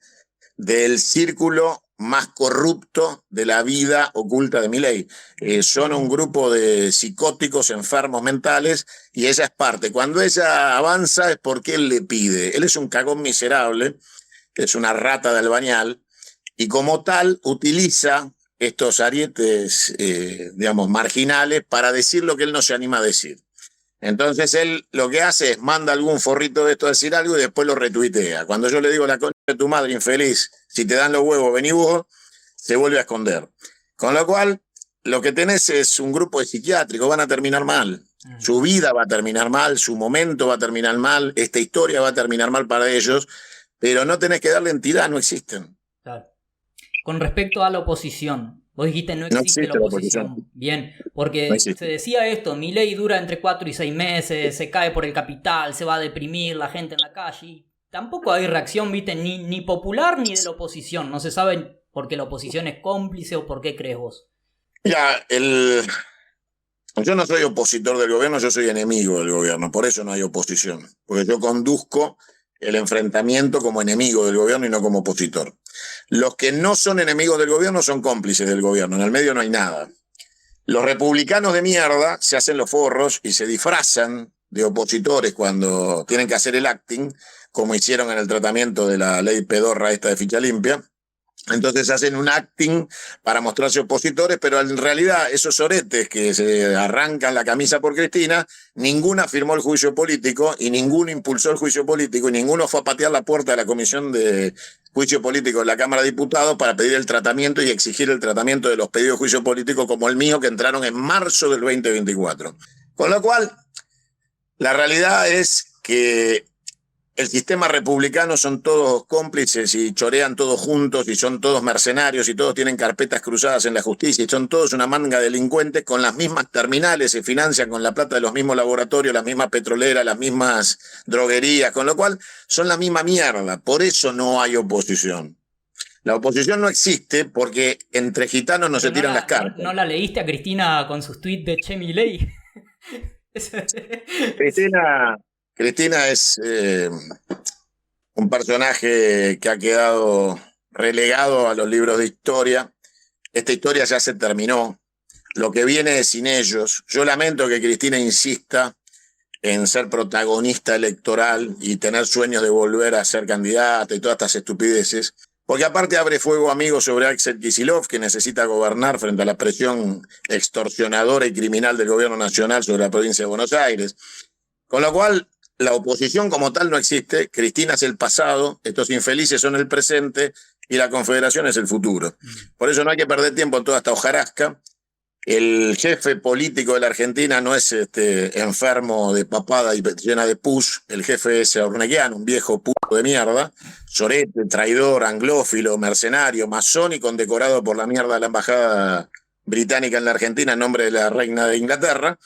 del círculo más corrupto de la vida oculta de Milei. Son un grupo de psicóticos enfermos mentales y ella es parte. Cuando ella avanza es porque él le pide. Él es un cagón miserable, es una rata de albañal y como tal utiliza estos arietes, digamos, marginales para decir lo que él no se anima a decir. Entonces él lo que hace es manda algún forrito de esto a decir algo y después lo retuitea. Cuando yo le digo la concha de tu madre infeliz, si te dan los huevos, vení vos, se vuelve a esconder. Con lo cual, lo que tenés es un grupo de psiquiátricos, van a terminar mal. Su vida va a terminar mal, su momento va a terminar mal, esta historia va a terminar mal para ellos, pero no tenés que darle entidad, no existen. Claro. Con respecto a la oposición, vos dijiste no existe la oposición. Bien, porque no se decía esto, Milei dura entre 4 y 6 meses, se cae por el capital, se va a deprimir la gente en la calle. Tampoco hay reacción, viste, ni popular ni de la oposición. No se sabe por qué la oposición es cómplice o por qué crees vos. Mira, yo no soy opositor del gobierno, yo soy enemigo del gobierno, por eso no hay oposición, porque yo conduzco el enfrentamiento como enemigo del gobierno y no como opositor. Los que no son enemigos del gobierno son cómplices del gobierno, en el medio no hay nada. Los republicanos de mierda se hacen los forros y se disfrazan de opositores cuando tienen que hacer el acting, como hicieron en el tratamiento de la ley pedorra esta de ficha limpia. Entonces hacen un acting para mostrarse opositores, pero en realidad esos oretes que se arrancan la camisa por Cristina, ninguno firmó el juicio político y ninguno impulsó el juicio político y ninguno fue a patear la puerta de la comisión de juicio político de la Cámara de Diputados para pedir el tratamiento y exigir el tratamiento de los pedidos de juicio político como el mío que entraron en marzo del 2024. Con lo cual, la realidad es que el sistema republicano son todos cómplices y chorean todos juntos y son todos mercenarios y todos tienen carpetas cruzadas en la justicia y son todos una manga de delincuentes con las mismas terminales, se financian con la plata de los mismos laboratorios, las mismas petroleras, las mismas droguerías, con lo cual son la misma mierda. Por eso no hay oposición. La oposición no existe porque entre gitanos no se tiran las cartas. ¿No la leíste a Cristina con sus tweets de Che Milei? Cristina es un personaje que ha quedado relegado a los libros de historia. Esta historia ya se terminó. Lo que viene es sin ellos. Yo lamento que Cristina insista en ser protagonista electoral y tener sueños de volver a ser candidata y todas estas estupideces, porque aparte abre fuego amigo sobre Axel Kicillof, que necesita gobernar frente a la presión extorsionadora y criminal del gobierno nacional sobre la provincia de Buenos Aires. Con lo cual, la oposición como tal no existe, Cristina es el pasado, estos infelices son el presente y la Confederación es el futuro. Por eso no hay que perder tiempo en toda esta hojarasca. El jefe político de la Argentina no es enfermo de papada y llena de pus, el jefe es Ornequian, un viejo puto de mierda, sorete, traidor, anglófilo, mercenario, masón y condecorado por la mierda de la embajada británica en la Argentina en nombre de la reina de Inglaterra.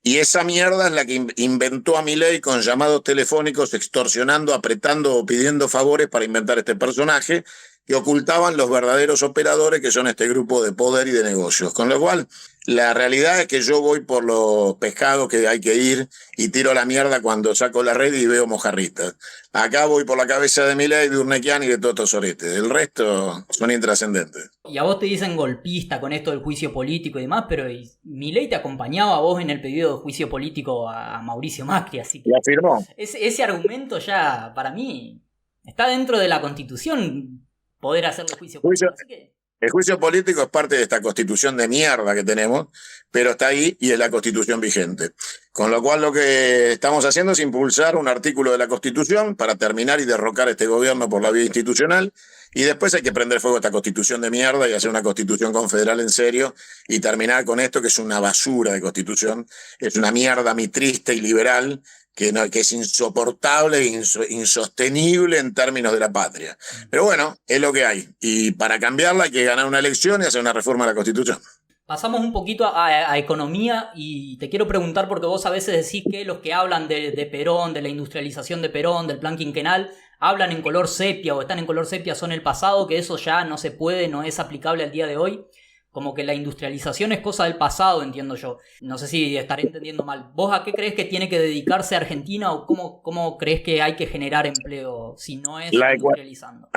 Y esa mierda es la que inventó a Milei con llamados telefónicos, extorsionando, apretando o pidiendo favores para inventar este personaje que ocultaban los verdaderos operadores, que son este grupo de poder y de negocios. Con lo cual, la realidad es que yo voy por los pescados que hay que ir y tiro la mierda cuando saco la red y veo mojarritas. Acá voy por la cabeza de Milei, de Urnequian y de todos estos oretes. El resto son intrascendentes. Y a vos te dicen golpista con esto del juicio político y demás, pero Milei te acompañaba a vos en el pedido de juicio político a Mauricio Macri, así que... Lo afirmó. Ese argumento ya, para mí, está dentro de la Constitución poder hacerle juicio político. Así que... El juicio político es parte de esta constitución de mierda que tenemos, pero está ahí y es la constitución vigente. Con lo cual lo que estamos haciendo es impulsar un artículo de la constitución para terminar y derrocar este gobierno por la vía institucional, y después hay que prender fuego a esta constitución de mierda y hacer una constitución confederal en serio y terminar con esto que es una basura de constitución, es una mierda mitrista y liberal que es insoportable e insostenible en términos de la patria. Pero bueno, es lo que hay. Y para cambiarla hay que ganar una elección y hacer una reforma de la Constitución. Pasamos un poquito a economía y te quiero preguntar, porque vos a veces decís que los que hablan de Perón, de la industrialización de Perón, del plan quinquenal, hablan en color sepia o están en color sepia, son el pasado, que eso ya no se puede, no es aplicable al día de hoy. Como que la industrialización es cosa del pasado, entiendo yo. No sé si estaré entendiendo mal. ¿Vos a qué crees que tiene que dedicarse Argentina o cómo crees que hay que generar empleo si no es industrializando?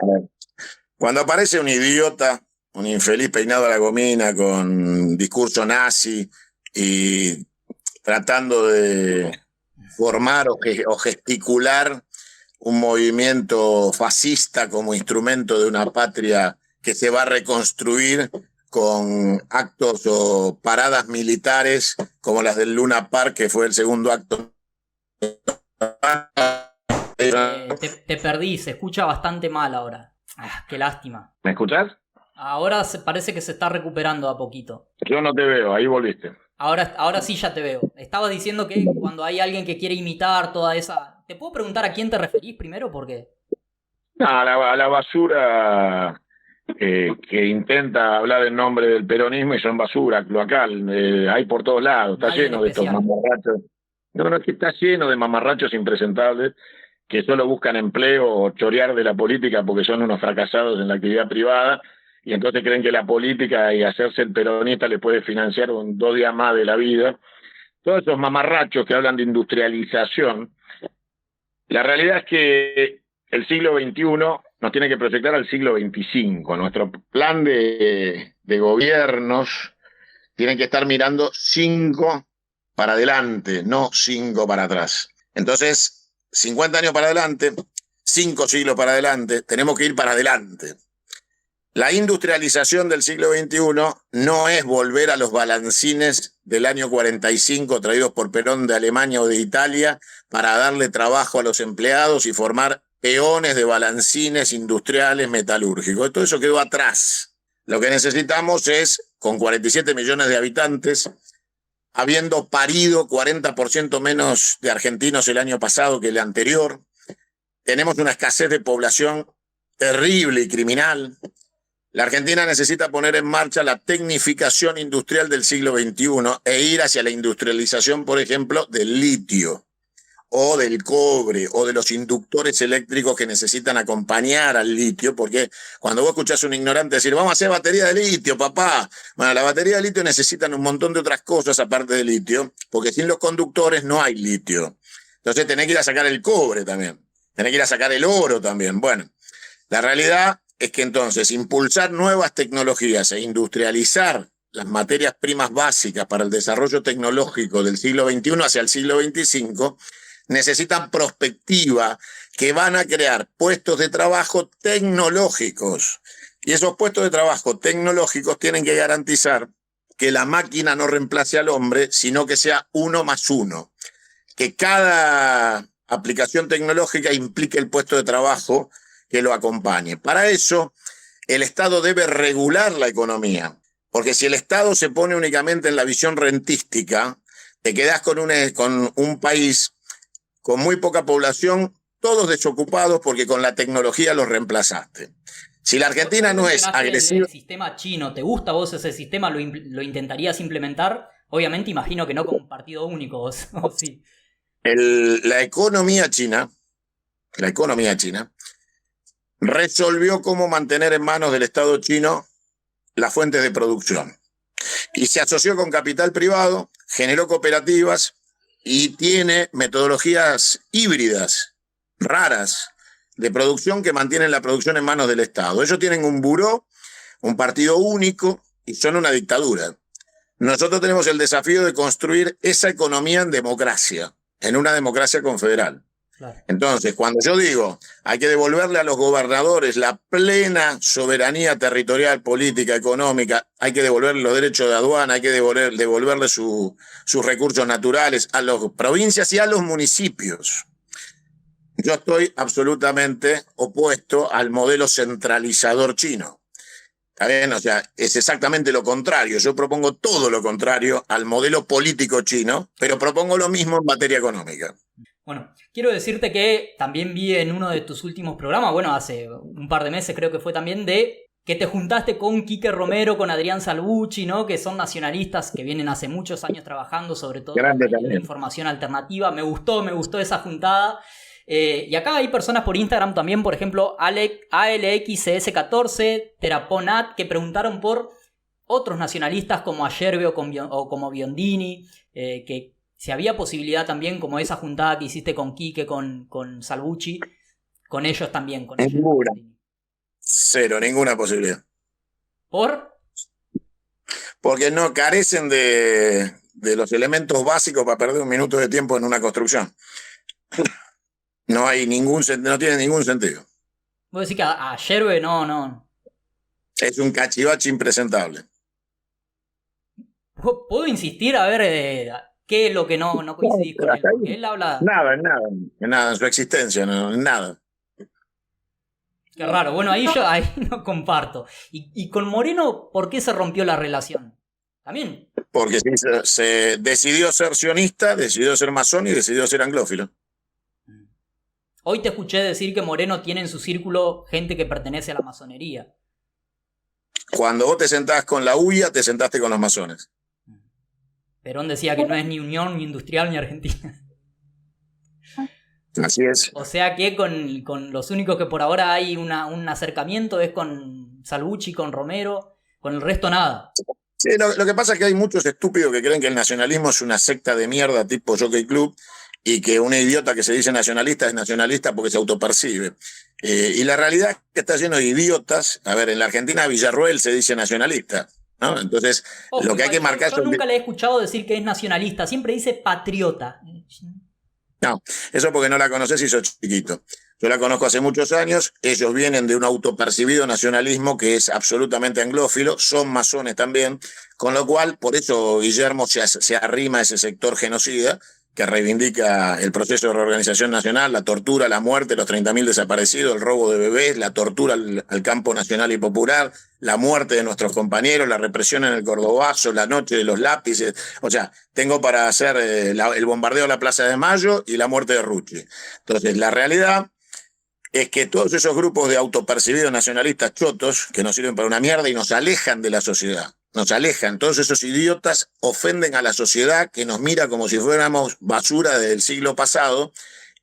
Cuando aparece un idiota, un infeliz peinado a la gomina con discurso nazi y tratando de formar o gesticular un movimiento fascista como instrumento de una patria que se va a reconstruir con actos o paradas militares como las del Luna Park, que fue el segundo acto. Te perdí, se escucha bastante mal ahora. Qué lástima. ¿Me escuchás? Ahora parece que se está recuperando a poquito. Yo no te veo, ahí volviste. Ahora sí ya te veo. Estabas diciendo que cuando hay alguien que quiere imitar toda esa... ¿Te puedo preguntar a quién te referís primero? Porque... No, a la basura que intenta hablar en nombre del peronismo y son basura cloacal. Hay por todos lados, está lleno de estos mamarrachos. No, es que está lleno de mamarrachos impresentables que solo buscan empleo o chorear de la política porque son unos fracasados en la actividad privada, y entonces creen que la política y hacerse el peronista le puede financiar 2 días más de la vida. Todos esos mamarrachos que hablan de industrialización, la realidad es que el siglo XXI nos tiene que proyectar al siglo XXV. Nuestro plan de gobiernos tiene que estar mirando 5 para adelante, no 5 para atrás. Entonces, 50 años para adelante, 5 siglos para adelante, tenemos que ir para adelante. La industrialización del siglo XXI no es volver a los balancines del año 45 traídos por Perón de Alemania o de Italia para darle trabajo a los empleados y formar peones de balancines industriales metalúrgicos. Todo eso quedó atrás. Lo que necesitamos es, con 47 millones de habitantes, habiendo parido 40% menos de argentinos el año pasado que el anterior, tenemos una escasez de población terrible y criminal. La Argentina necesita poner en marcha la tecnificación industrial del siglo XXI e ir hacia la industrialización, por ejemplo, del litio o del cobre o de los inductores eléctricos que necesitan acompañar al litio, porque cuando vos escuchás a un ignorante decir vamos a hacer batería de litio, papá, bueno, la batería de litio necesitan un montón de otras cosas aparte del litio, porque sin los conductores no hay litio. Entonces tenés que ir a sacar el cobre también, tenés que ir a sacar el oro también. Bueno, la realidad es que entonces impulsar nuevas tecnologías e industrializar las materias primas básicas para el desarrollo tecnológico del siglo XXI hacia el siglo XXV necesitan prospectiva que van a crear puestos de trabajo tecnológicos. Y esos puestos de trabajo tecnológicos tienen que garantizar que la máquina no reemplace al hombre, sino que sea 1 más 1. Que cada aplicación tecnológica implique el puesto de trabajo que lo acompañe. Para eso, el Estado debe regular la economía, porque si el Estado se pone únicamente en la visión rentística, te quedás con un país con muy poca población, todos desocupados porque con la tecnología los reemplazaste. Si la Argentina no es agresiva... El sistema chino, ¿te gusta a vos ese sistema? ¿Lo intentarías implementar? Obviamente imagino que no como un partido único, o sí. La economía china resolvió cómo mantener en manos del Estado chino las fuentes de producción. Y se asoció con capital privado, generó cooperativas y tiene metodologías híbridas, raras, de producción que mantienen la producción en manos del Estado. Ellos tienen un buró, un partido único y son una dictadura. Nosotros tenemos el desafío de construir esa economía en democracia, en una democracia confederal. Claro. Entonces, cuando yo digo hay que devolverle a los gobernadores la plena soberanía territorial, política, económica, hay que devolverle los derechos de aduana, hay que devolverle sus recursos naturales a las provincias y a los municipios. Yo estoy absolutamente opuesto al modelo centralizador chino. ¿Está bien? O sea, es exactamente lo contrario. Yo propongo todo lo contrario al modelo político chino, pero propongo lo mismo en materia económica. Bueno, quiero decirte que también vi en uno de tus últimos programas, bueno, hace un par de meses creo que fue también, de que te juntaste con Quique Romero, con Adrián Salvucci, ¿no? Que son nacionalistas que vienen hace muchos años trabajando, sobre todo en la información alternativa. Me gustó esa juntada. Y acá hay personas por Instagram también, por ejemplo, ALXCS14, Teraponat, que preguntaron por otros nacionalistas como Ayerbe o como Biondini, que si había posibilidad también, como esa juntada que hiciste con Quique, con Salvucci, con ellos también. Con ninguna. Cero, ninguna posibilidad. ¿Por? Porque no carecen de los elementos básicos para perder un minuto de tiempo en una construcción. No tiene ningún sentido. Vos decís que a Ayerbe no. Es un cachivache impresentable. ¿Puedo insistir a ver qué es lo que no coincidís con él? Porque él habla... Nada, en su existencia, nada. Qué raro. Bueno, ahí no comparto. Y con Moreno, ¿por qué se rompió la relación? También. Porque se decidió ser sionista, decidió ser masón y decidió ser anglófilo. Hoy te escuché decir que Moreno tiene en su círculo gente que pertenece a la masonería. Cuando vos te sentás con la UIA, te sentaste con los masones. Perón decía que no es ni Unión, ni Industrial, ni Argentina. Así es. O sea que con los únicos que por ahora hay un acercamiento es con Salvucci, con Romero, con el resto nada. Sí, lo que pasa es que hay muchos estúpidos que creen que el nacionalismo es una secta de mierda tipo Jockey Club y que un idiota que se dice nacionalista es nacionalista porque se autopercibe. Y la realidad es que está lleno de idiotas. A ver, en la Argentina Villarroel se dice nacionalista, ¿no? Entonces, lo que hay que marcar... Yo nunca le he escuchado decir que es nacionalista, siempre dice patriota. No, eso porque no la conoces y sos chiquito. Yo la conozco hace muchos años, ellos vienen de un autopercibido nacionalismo que es absolutamente anglófilo, son masones también, con lo cual, por eso Guillermo se arrima a ese sector genocida, que reivindica el proceso de reorganización nacional, la tortura, la muerte, los 30.000 desaparecidos, el robo de bebés, la tortura al campo nacional y popular, la muerte de nuestros compañeros, la represión en el Cordobazo, la noche de los lápices. O sea, tengo para hacer el bombardeo a la Plaza de Mayo y la muerte de Rucci. Entonces, la realidad es que todos esos grupos de autopercibidos nacionalistas chotos, que nos sirven para una mierda y nos alejan de la sociedad, nos alejan. Todos esos idiotas ofenden a la sociedad que nos mira como si fuéramos basura del siglo pasado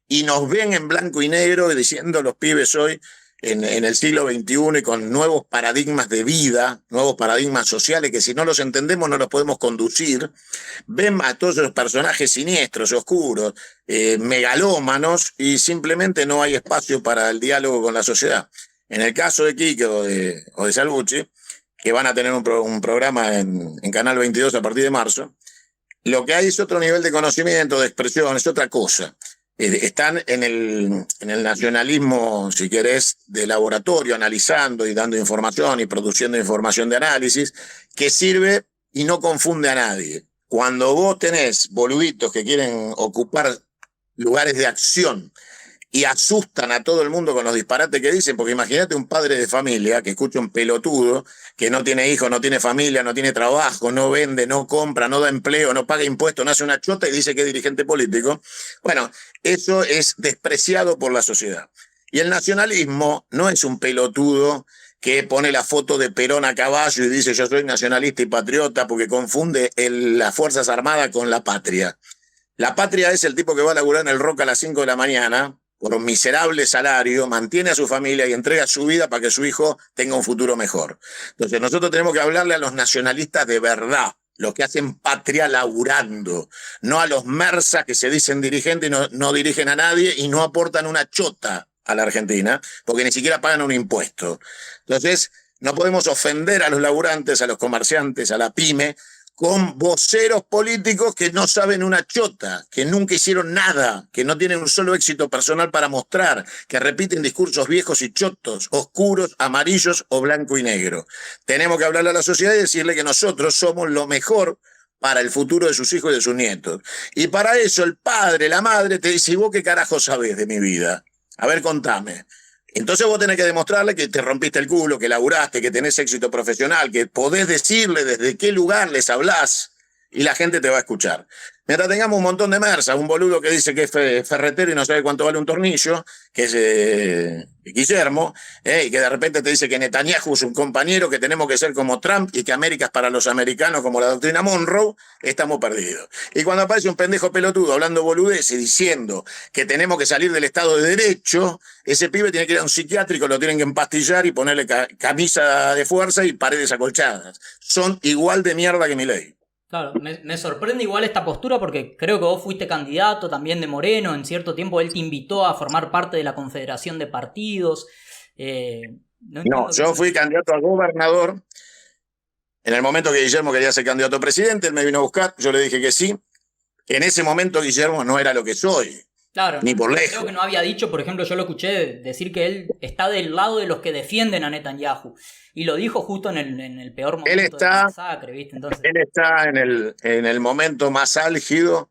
y nos ven en blanco y negro diciendo los pibes hoy en el siglo XXI y con nuevos paradigmas de vida, nuevos paradigmas sociales que si no los entendemos no los podemos conducir. Ven a todos esos personajes siniestros, oscuros, megalómanos y simplemente no hay espacio para el diálogo con la sociedad. En el caso de Quique o de Salvucci, que van a tener un programa en Canal 22 a partir de marzo, lo que hay es otro nivel de conocimiento, de expresión, es otra cosa. Están en el nacionalismo, si querés, de laboratorio, analizando y dando información y produciendo información de análisis, que sirve y no confunde a nadie. Cuando vos tenés boluditos que quieren ocupar lugares de acción y asustan a todo el mundo con los disparates que dicen, porque imagínate un padre de familia que escucha un pelotudo que no tiene hijos, no tiene familia, no tiene trabajo, no vende, no compra, no da empleo, no paga impuestos, no hace una chota y dice que es dirigente político. Bueno, eso es despreciado por la sociedad. Y el nacionalismo no es un pelotudo que pone la foto de Perón a caballo y dice yo soy nacionalista y patriota porque confunde las Fuerzas Armadas con la patria. La patria es el tipo que va a laburar en el Rock a las 5 de la mañana por un miserable salario, mantiene a su familia y entrega su vida para que su hijo tenga un futuro mejor. Entonces nosotros tenemos que hablarle a los nacionalistas de verdad, los que hacen patria laburando, no a los mersas que se dicen dirigentes y no dirigen a nadie y no aportan una chota a la Argentina, porque ni siquiera pagan un impuesto. Entonces, no podemos ofender a los laburantes, a los comerciantes, a la pyme, con voceros políticos que no saben una chota, que nunca hicieron nada, que no tienen un solo éxito personal para mostrar, que repiten discursos viejos y chotos, oscuros, amarillos o blanco y negro. Tenemos que hablarle a la sociedad y decirle que nosotros somos lo mejor para el futuro de sus hijos y de sus nietos. Y para eso el padre, la madre te dice, ¿y vos qué carajo sabés de mi vida? A ver, contame. Entonces vos tenés que demostrarle que te rompiste el culo, que laburaste, que tenés éxito profesional, que podés decirle desde qué lugar les hablás y la gente te va a escuchar. Mientras tengamos un montón de mersas, un boludo que dice que es ferretero y no sabe cuánto vale un tornillo, que es Guillermo, y que de repente te dice que Netanyahu es un compañero, que tenemos que ser como Trump y que América es para los americanos como la doctrina Monroe, estamos perdidos. Y cuando aparece un pendejo pelotudo hablando boludeces y diciendo que tenemos que salir del Estado de Derecho, ese pibe tiene que ir a un psiquiátrico, lo tienen que empastillar y ponerle camisa de fuerza y paredes acolchadas. Son igual de mierda que Milei. Claro, me sorprende igual esta postura porque creo que vos fuiste candidato también de Moreno, en cierto tiempo él te invitó a formar parte de la Confederación de Partidos. No, yo fui candidato a gobernador. En el momento que Guillermo quería ser candidato a presidente, él me vino a buscar, yo le dije que sí. En ese momento Guillermo no era lo que soy. Claro, ni por lejos. Creo que no había dicho, por ejemplo, yo lo escuché decir que él está del lado de los que defienden a Netanyahu. Y lo dijo justo en el peor momento de la masacre, ¿viste? Entonces... Él está en el momento más álgido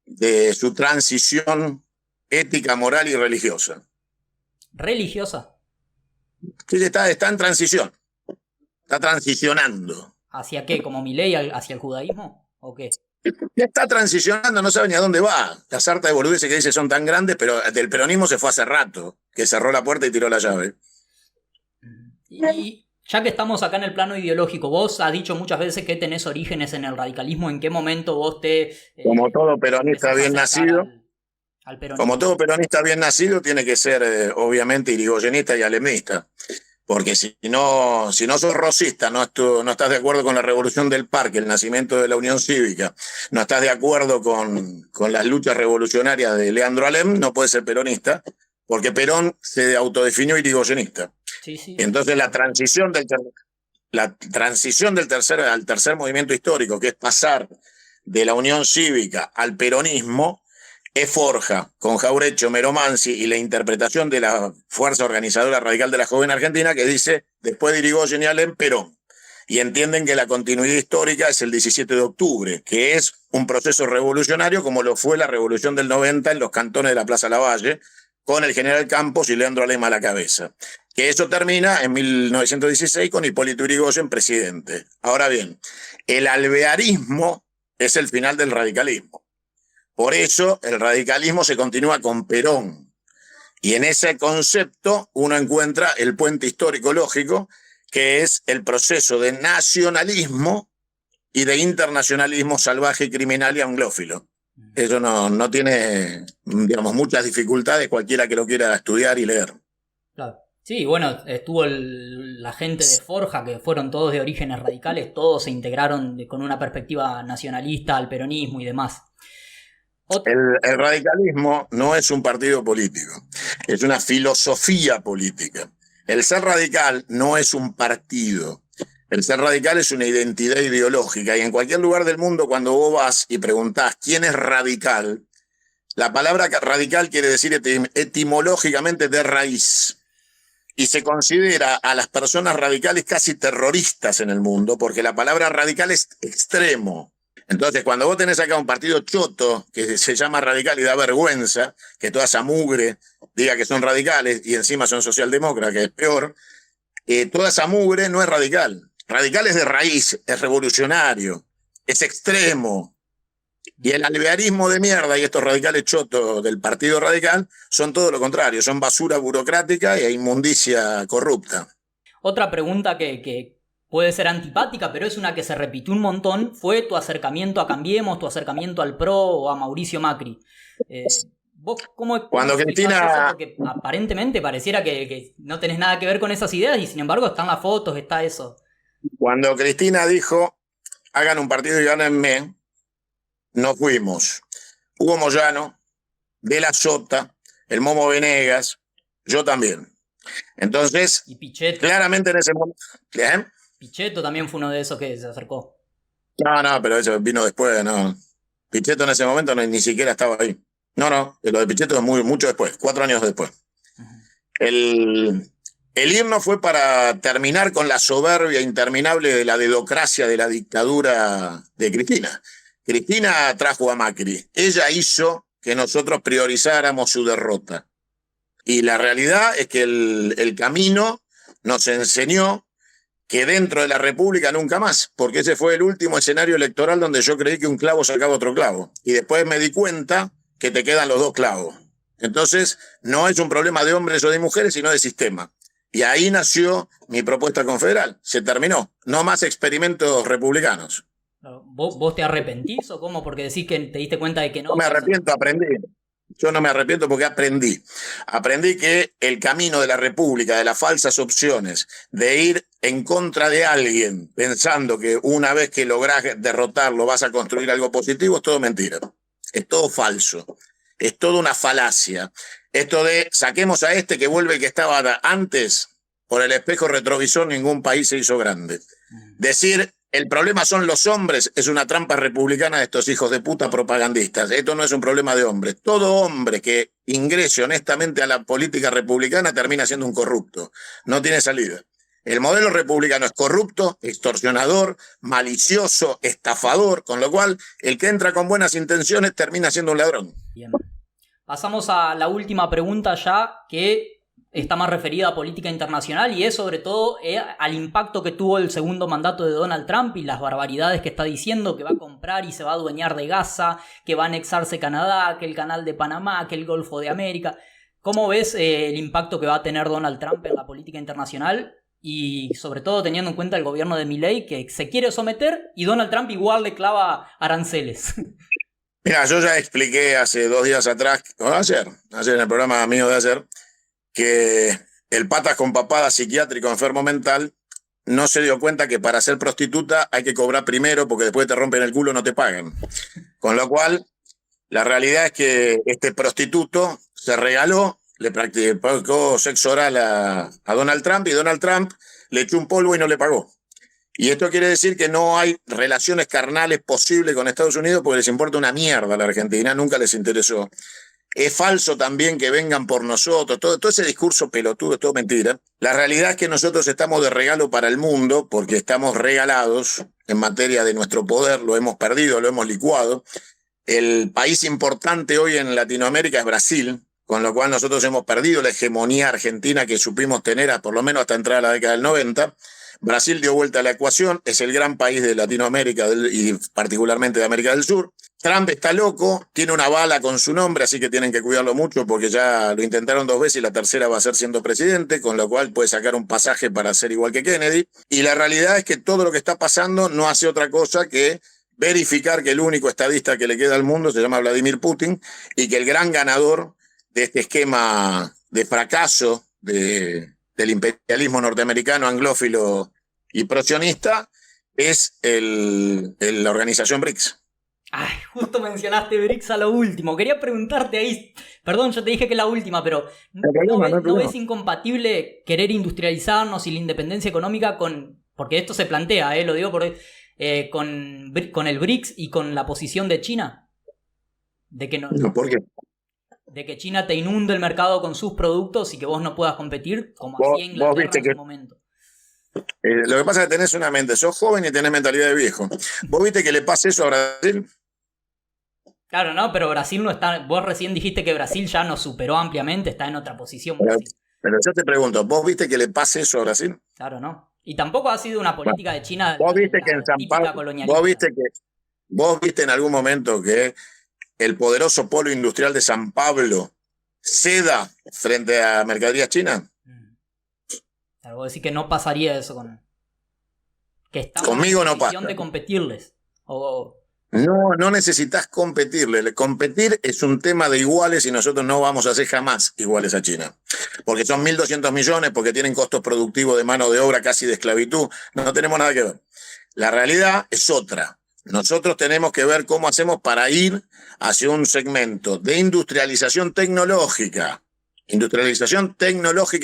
de su transición ética, moral y religiosa. ¿Religiosa? Sí, está en transición. Está transicionando. ¿Hacia qué? ¿Como Milei hacia el judaísmo? ¿O qué? Está transicionando, no sabe ni a dónde va. La sarta de boludeces que dice son tan grandes, pero del peronismo se fue hace rato, que cerró la puerta y tiró la llave. Y ya que estamos acá en el plano ideológico, vos has dicho muchas veces que tenés orígenes en el radicalismo. ¿En qué momento vos te... como todo peronista bien nacido, al peronismo? Como todo peronista bien nacido, tiene que ser obviamente irigoyenista y alemnista. Porque si no sos rosista, no estás de acuerdo con la revolución del parque, el nacimiento de la Unión Cívica, no estás de acuerdo con las luchas revolucionarias de Leandro Alem, no puedes ser peronista, porque Perón se autodefinió irigoyenista. Sí, sí. Entonces la transición al tercer movimiento histórico, que es pasar de la Unión Cívica al peronismo, es forja con Jaureche, Homero Mansi y la interpretación de la fuerza organizadora radical de la joven Argentina que dice, después de Irigoyen y Alem, Perón. Y entienden que la continuidad histórica es el 17 de octubre, que es un proceso revolucionario como lo fue la revolución del 90 en los cantones de la Plaza Lavalle, con el general Campos y Leandro Alem a la cabeza. Que eso termina en 1916 con Hipólito Yrigoyen presidente. Ahora bien, el alvearismo es el final del radicalismo. Por eso el radicalismo se continúa con Perón. Y en ese concepto uno encuentra el puente histórico lógico, que es el proceso de nacionalismo y de internacionalismo salvaje, criminal y anglófilo. Eso no tiene, digamos, muchas dificultades cualquiera que lo quiera estudiar y leer. Claro. Sí, bueno, estuvo la gente de Forja, que fueron todos de orígenes radicales, todos se integraron con una perspectiva nacionalista al peronismo y demás. El radicalismo no es un partido político, es una filosofía política. El ser radical no es un partido. El ser radical es una identidad ideológica y en cualquier lugar del mundo cuando vos vas y preguntás quién es radical, la palabra radical quiere decir etimológicamente de raíz. Y se considera a las personas radicales casi terroristas en el mundo porque la palabra radical es extremo. Entonces, cuando vos tenés acá un partido choto que se llama radical y da vergüenza que toda esa mugre diga que son radicales y encima son socialdemócratas, que es peor, toda esa mugre no es radical. Radical es de raíz, es revolucionario, es extremo. Y el alvearismo de mierda y estos radicales chotos del Partido Radical son todo lo contrario, son basura burocrática e inmundicia corrupta. Otra pregunta que puede ser antipática, pero es una que se repitió un montón, fue tu acercamiento a Cambiemos, tu acercamiento al PRO o a Mauricio Macri. ¿Vos cómo Cuando explicás eso? Cristina, Porque aparentemente pareciera que no tenés nada que ver con esas ideas y sin embargo están las fotos, está eso. cuando Cristina dijo, hagan un partido y gánenme, nos fuimos. Hugo Moyano, De la Sota, el Momo Venegas, yo también. Entonces, Y Pichetto. claramente en ese momento... ¿Eh? Pichetto también fue uno de esos que se acercó. No, pero eso vino después, no. Pichetto en ese momento ni siquiera estaba ahí. No, lo de Pichetto es mucho después, 4 años después. El irnos fue para terminar con la soberbia interminable de la dedocracia de la dictadura de Cristina. Cristina trajo a Macri. Ella hizo que nosotros priorizáramos su derrota. Y la realidad es que el camino nos enseñó que dentro de la República nunca más, porque ese fue el último escenario electoral donde yo creí que un clavo sacaba otro clavo. Y después me di cuenta que te quedan los dos clavos. Entonces, no es un problema de hombres o de mujeres, sino de sistema. Y ahí nació mi propuesta confederal. Se terminó. No más experimentos republicanos. ¿Vos te arrepentís o cómo? Porque decís que te diste cuenta de que no. No me arrepiento, aprendí. Yo no me arrepiento porque aprendí. Aprendí que el camino de la República, de las falsas opciones, de ir en contra de alguien pensando que una vez que lográs derrotarlo vas a construir algo positivo, es todo mentira. Es todo falso. Es toda una falacia. Esto de saquemos a este que vuelve el que estaba antes, por el espejo retrovisor ningún país se hizo grande. Decir el problema son los hombres es una trampa republicana de estos hijos de puta propagandistas. Esto no es un problema de hombres. Todo hombre que ingrese honestamente a la política republicana termina siendo un corrupto. No tiene salida. El modelo republicano es corrupto, extorsionador, malicioso, estafador, con lo cual el que entra con buenas intenciones termina siendo un ladrón. Bien. Pasamos a la última pregunta ya, que está más referida a política internacional y es sobre todo al impacto que tuvo el segundo mandato de Donald Trump y las barbaridades que está diciendo, que va a comprar y se va a adueñar de Gaza, que va a anexarse Canadá, que el canal de Panamá, que el Golfo de América. ¿Cómo ves el impacto que va a tener Donald Trump en la política internacional? Y sobre todo teniendo en cuenta el gobierno de Milei, que se quiere someter y Donald Trump igual le clava aranceles. Mira, yo ya expliqué hace 2 días atrás, ayer en el programa mío de ayer, que el patas con papada psiquiátrico enfermo mental no se dio cuenta que para ser prostituta hay que cobrar primero porque después te rompen el culo no te pagan. Con lo cual, la realidad es que este prostituto se regaló, le practicó sexo oral a Donald Trump y Donald Trump le echó un polvo y no le pagó. Y esto quiere decir que no hay relaciones carnales posibles con Estados Unidos porque les importa una mierda a la Argentina, nunca les interesó. Es falso también que vengan por nosotros, todo ese discurso pelotudo es todo mentira. La realidad es que nosotros estamos de regalo para el mundo porque estamos regalados en materia de nuestro poder, lo hemos perdido, lo hemos licuado. El país importante hoy en Latinoamérica es Brasil, con lo cual nosotros hemos perdido la hegemonía argentina que supimos tener por lo menos hasta entrar a la década del 90. Brasil dio vuelta a la ecuación, es el gran país de Latinoamérica y particularmente de América del Sur. Trump está loco, tiene una bala con su nombre, así que tienen que cuidarlo mucho porque ya lo intentaron 2 veces y la tercera va a ser siendo presidente, con lo cual puede sacar un pasaje para ser igual que Kennedy. Y la realidad es que todo lo que está pasando no hace otra cosa que verificar que el único estadista que le queda al mundo se llama Vladimir Putin y que el gran ganador de este esquema de fracaso del imperialismo norteamericano, anglófilo y prosionista es la organización BRICS. Ay, justo mencionaste BRICS a lo último. Quería preguntarte ahí, perdón, yo te dije que es la última, pero ¿no ves incompatible querer industrializarnos y la independencia económica porque esto se plantea, lo digo con el BRICS y con la posición de China? De que no, ¿Por qué? De que China te inunde el mercado con sus productos y que vos no puedas competir como hacía Inglaterra en su momento. Lo que pasa es que tenés una mente, sos joven y tenés mentalidad de viejo. ¿Vos viste que le pasa eso a Brasil? Claro, no, pero Brasil no está. Vos recién dijiste que Brasil ya nos superó ampliamente, está en otra posición. Pero yo te pregunto, ¿vos viste que le pase eso a Brasil? Claro, no. Y tampoco ha sido una política de China. Vos viste que en San Pablo, vos viste en algún momento que el poderoso polo industrial de San Pablo ceda frente a mercaderías chinas. Claro, vos decís que no pasaría eso que estamos Conmigo en no posición pasa. de competirles. No necesitas competirle. Competir es un tema de iguales y nosotros no vamos a ser jamás iguales a China. Porque son 1.200 millones, porque tienen costos productivos de mano de obra casi de esclavitud. No tenemos nada que ver. La realidad es otra. Nosotros tenemos que ver cómo hacemos para ir hacia un segmento de industrialización tecnológica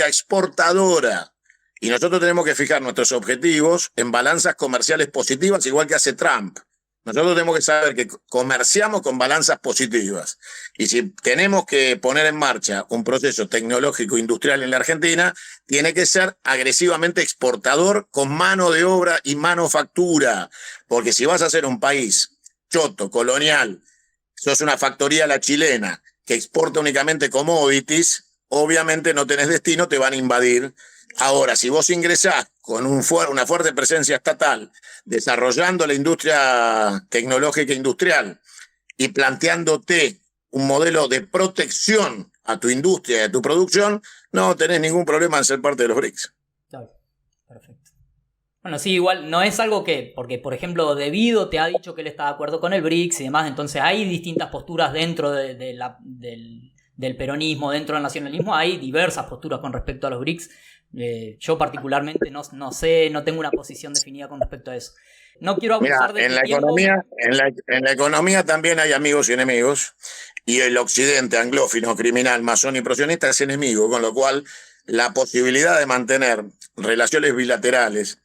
exportadora. Y nosotros tenemos que fijar nuestros objetivos en balanzas comerciales positivas, igual que hace Trump. Nosotros tenemos que saber que comerciamos con balanzas positivas. Y si tenemos que poner en marcha un proceso tecnológico industrial en la Argentina, tiene que ser agresivamente exportador con mano de obra y manufactura. Porque si vas a ser un país choto, colonial, sos una factoría a la chilena que exporta únicamente commodities, obviamente no tenés destino, te van a invadir. Ahora, si vos ingresás con una fuerte presencia estatal, desarrollando la industria tecnológica industrial y planteándote un modelo de protección a tu industria y a tu producción, no tenés ningún problema en ser parte de los BRICS. Claro, perfecto. Bueno, sí, igual no es algo porque por ejemplo, Debido te ha dicho que él está de acuerdo con el BRICS y demás, entonces hay distintas posturas dentro del peronismo, dentro del nacionalismo, hay diversas posturas con respecto a los BRICS. Yo particularmente no sé, no tengo una posición definida con respecto a eso. No quiero abusar de tu tiempo. En la economía también hay amigos y enemigos, y el occidente anglófino, criminal, masón y prosionista es enemigo, con lo cual la posibilidad de mantener relaciones bilaterales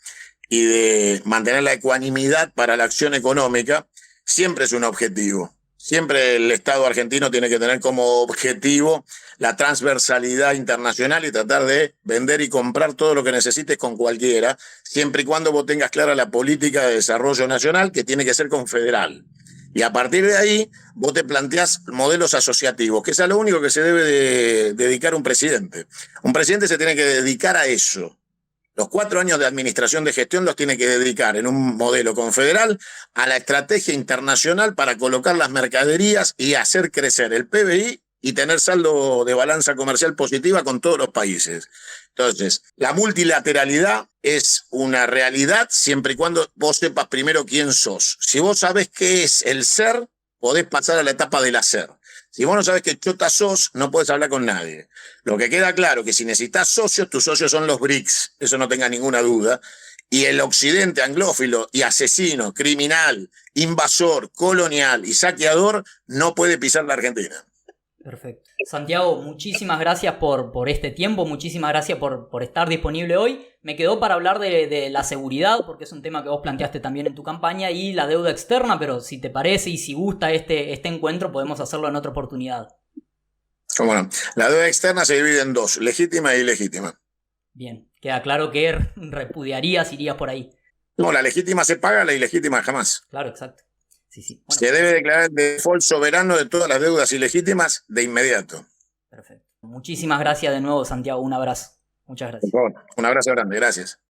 y de mantener la ecuanimidad para la acción económica siempre es un objetivo. Siempre el Estado argentino tiene que tener como objetivo la transversalidad internacional y tratar de vender y comprar todo lo que necesites con cualquiera, siempre y cuando vos tengas clara la política de desarrollo nacional, que tiene que ser confederal. Y a partir de ahí, vos te planteás modelos asociativos, que es a lo único que se debe de dedicar un presidente. Un presidente se tiene que dedicar a eso. Los 4 años de administración de gestión los tiene que dedicar en un modelo confederal a la estrategia internacional para colocar las mercaderías y hacer crecer el PBI y tener saldo de balanza comercial positiva con todos los países. Entonces, la multilateralidad es una realidad siempre y cuando vos sepas primero quién sos. Si vos sabés qué es el ser, podés pasar a la etapa del hacer. Si vos no sabés qué chota sos, no podés hablar con nadie. Lo que queda claro es que si necesitas socios, tus socios son los BRICS, eso no tenga ninguna duda. Y el occidente anglófilo y asesino, criminal, invasor, colonial y saqueador no puede pisar la Argentina. Perfecto. Santiago, muchísimas gracias por este tiempo, muchísimas gracias por estar disponible hoy. Me quedó para hablar de la seguridad, porque es un tema que vos planteaste también en tu campaña, y la deuda externa, pero si te parece y si gusta este encuentro, podemos hacerlo en otra oportunidad. ¿Cómo no? La deuda externa se divide en 2, legítima e ilegítima. Bien, queda claro que repudiarías, irías por ahí. No, la legítima se paga, la ilegítima jamás. Claro, exacto. Sí. Bueno, se debe declarar el default soberano de todas las deudas ilegítimas de inmediato. Perfecto. Muchísimas gracias de nuevo, Santiago. Un abrazo. Muchas gracias. Un abrazo grande, gracias.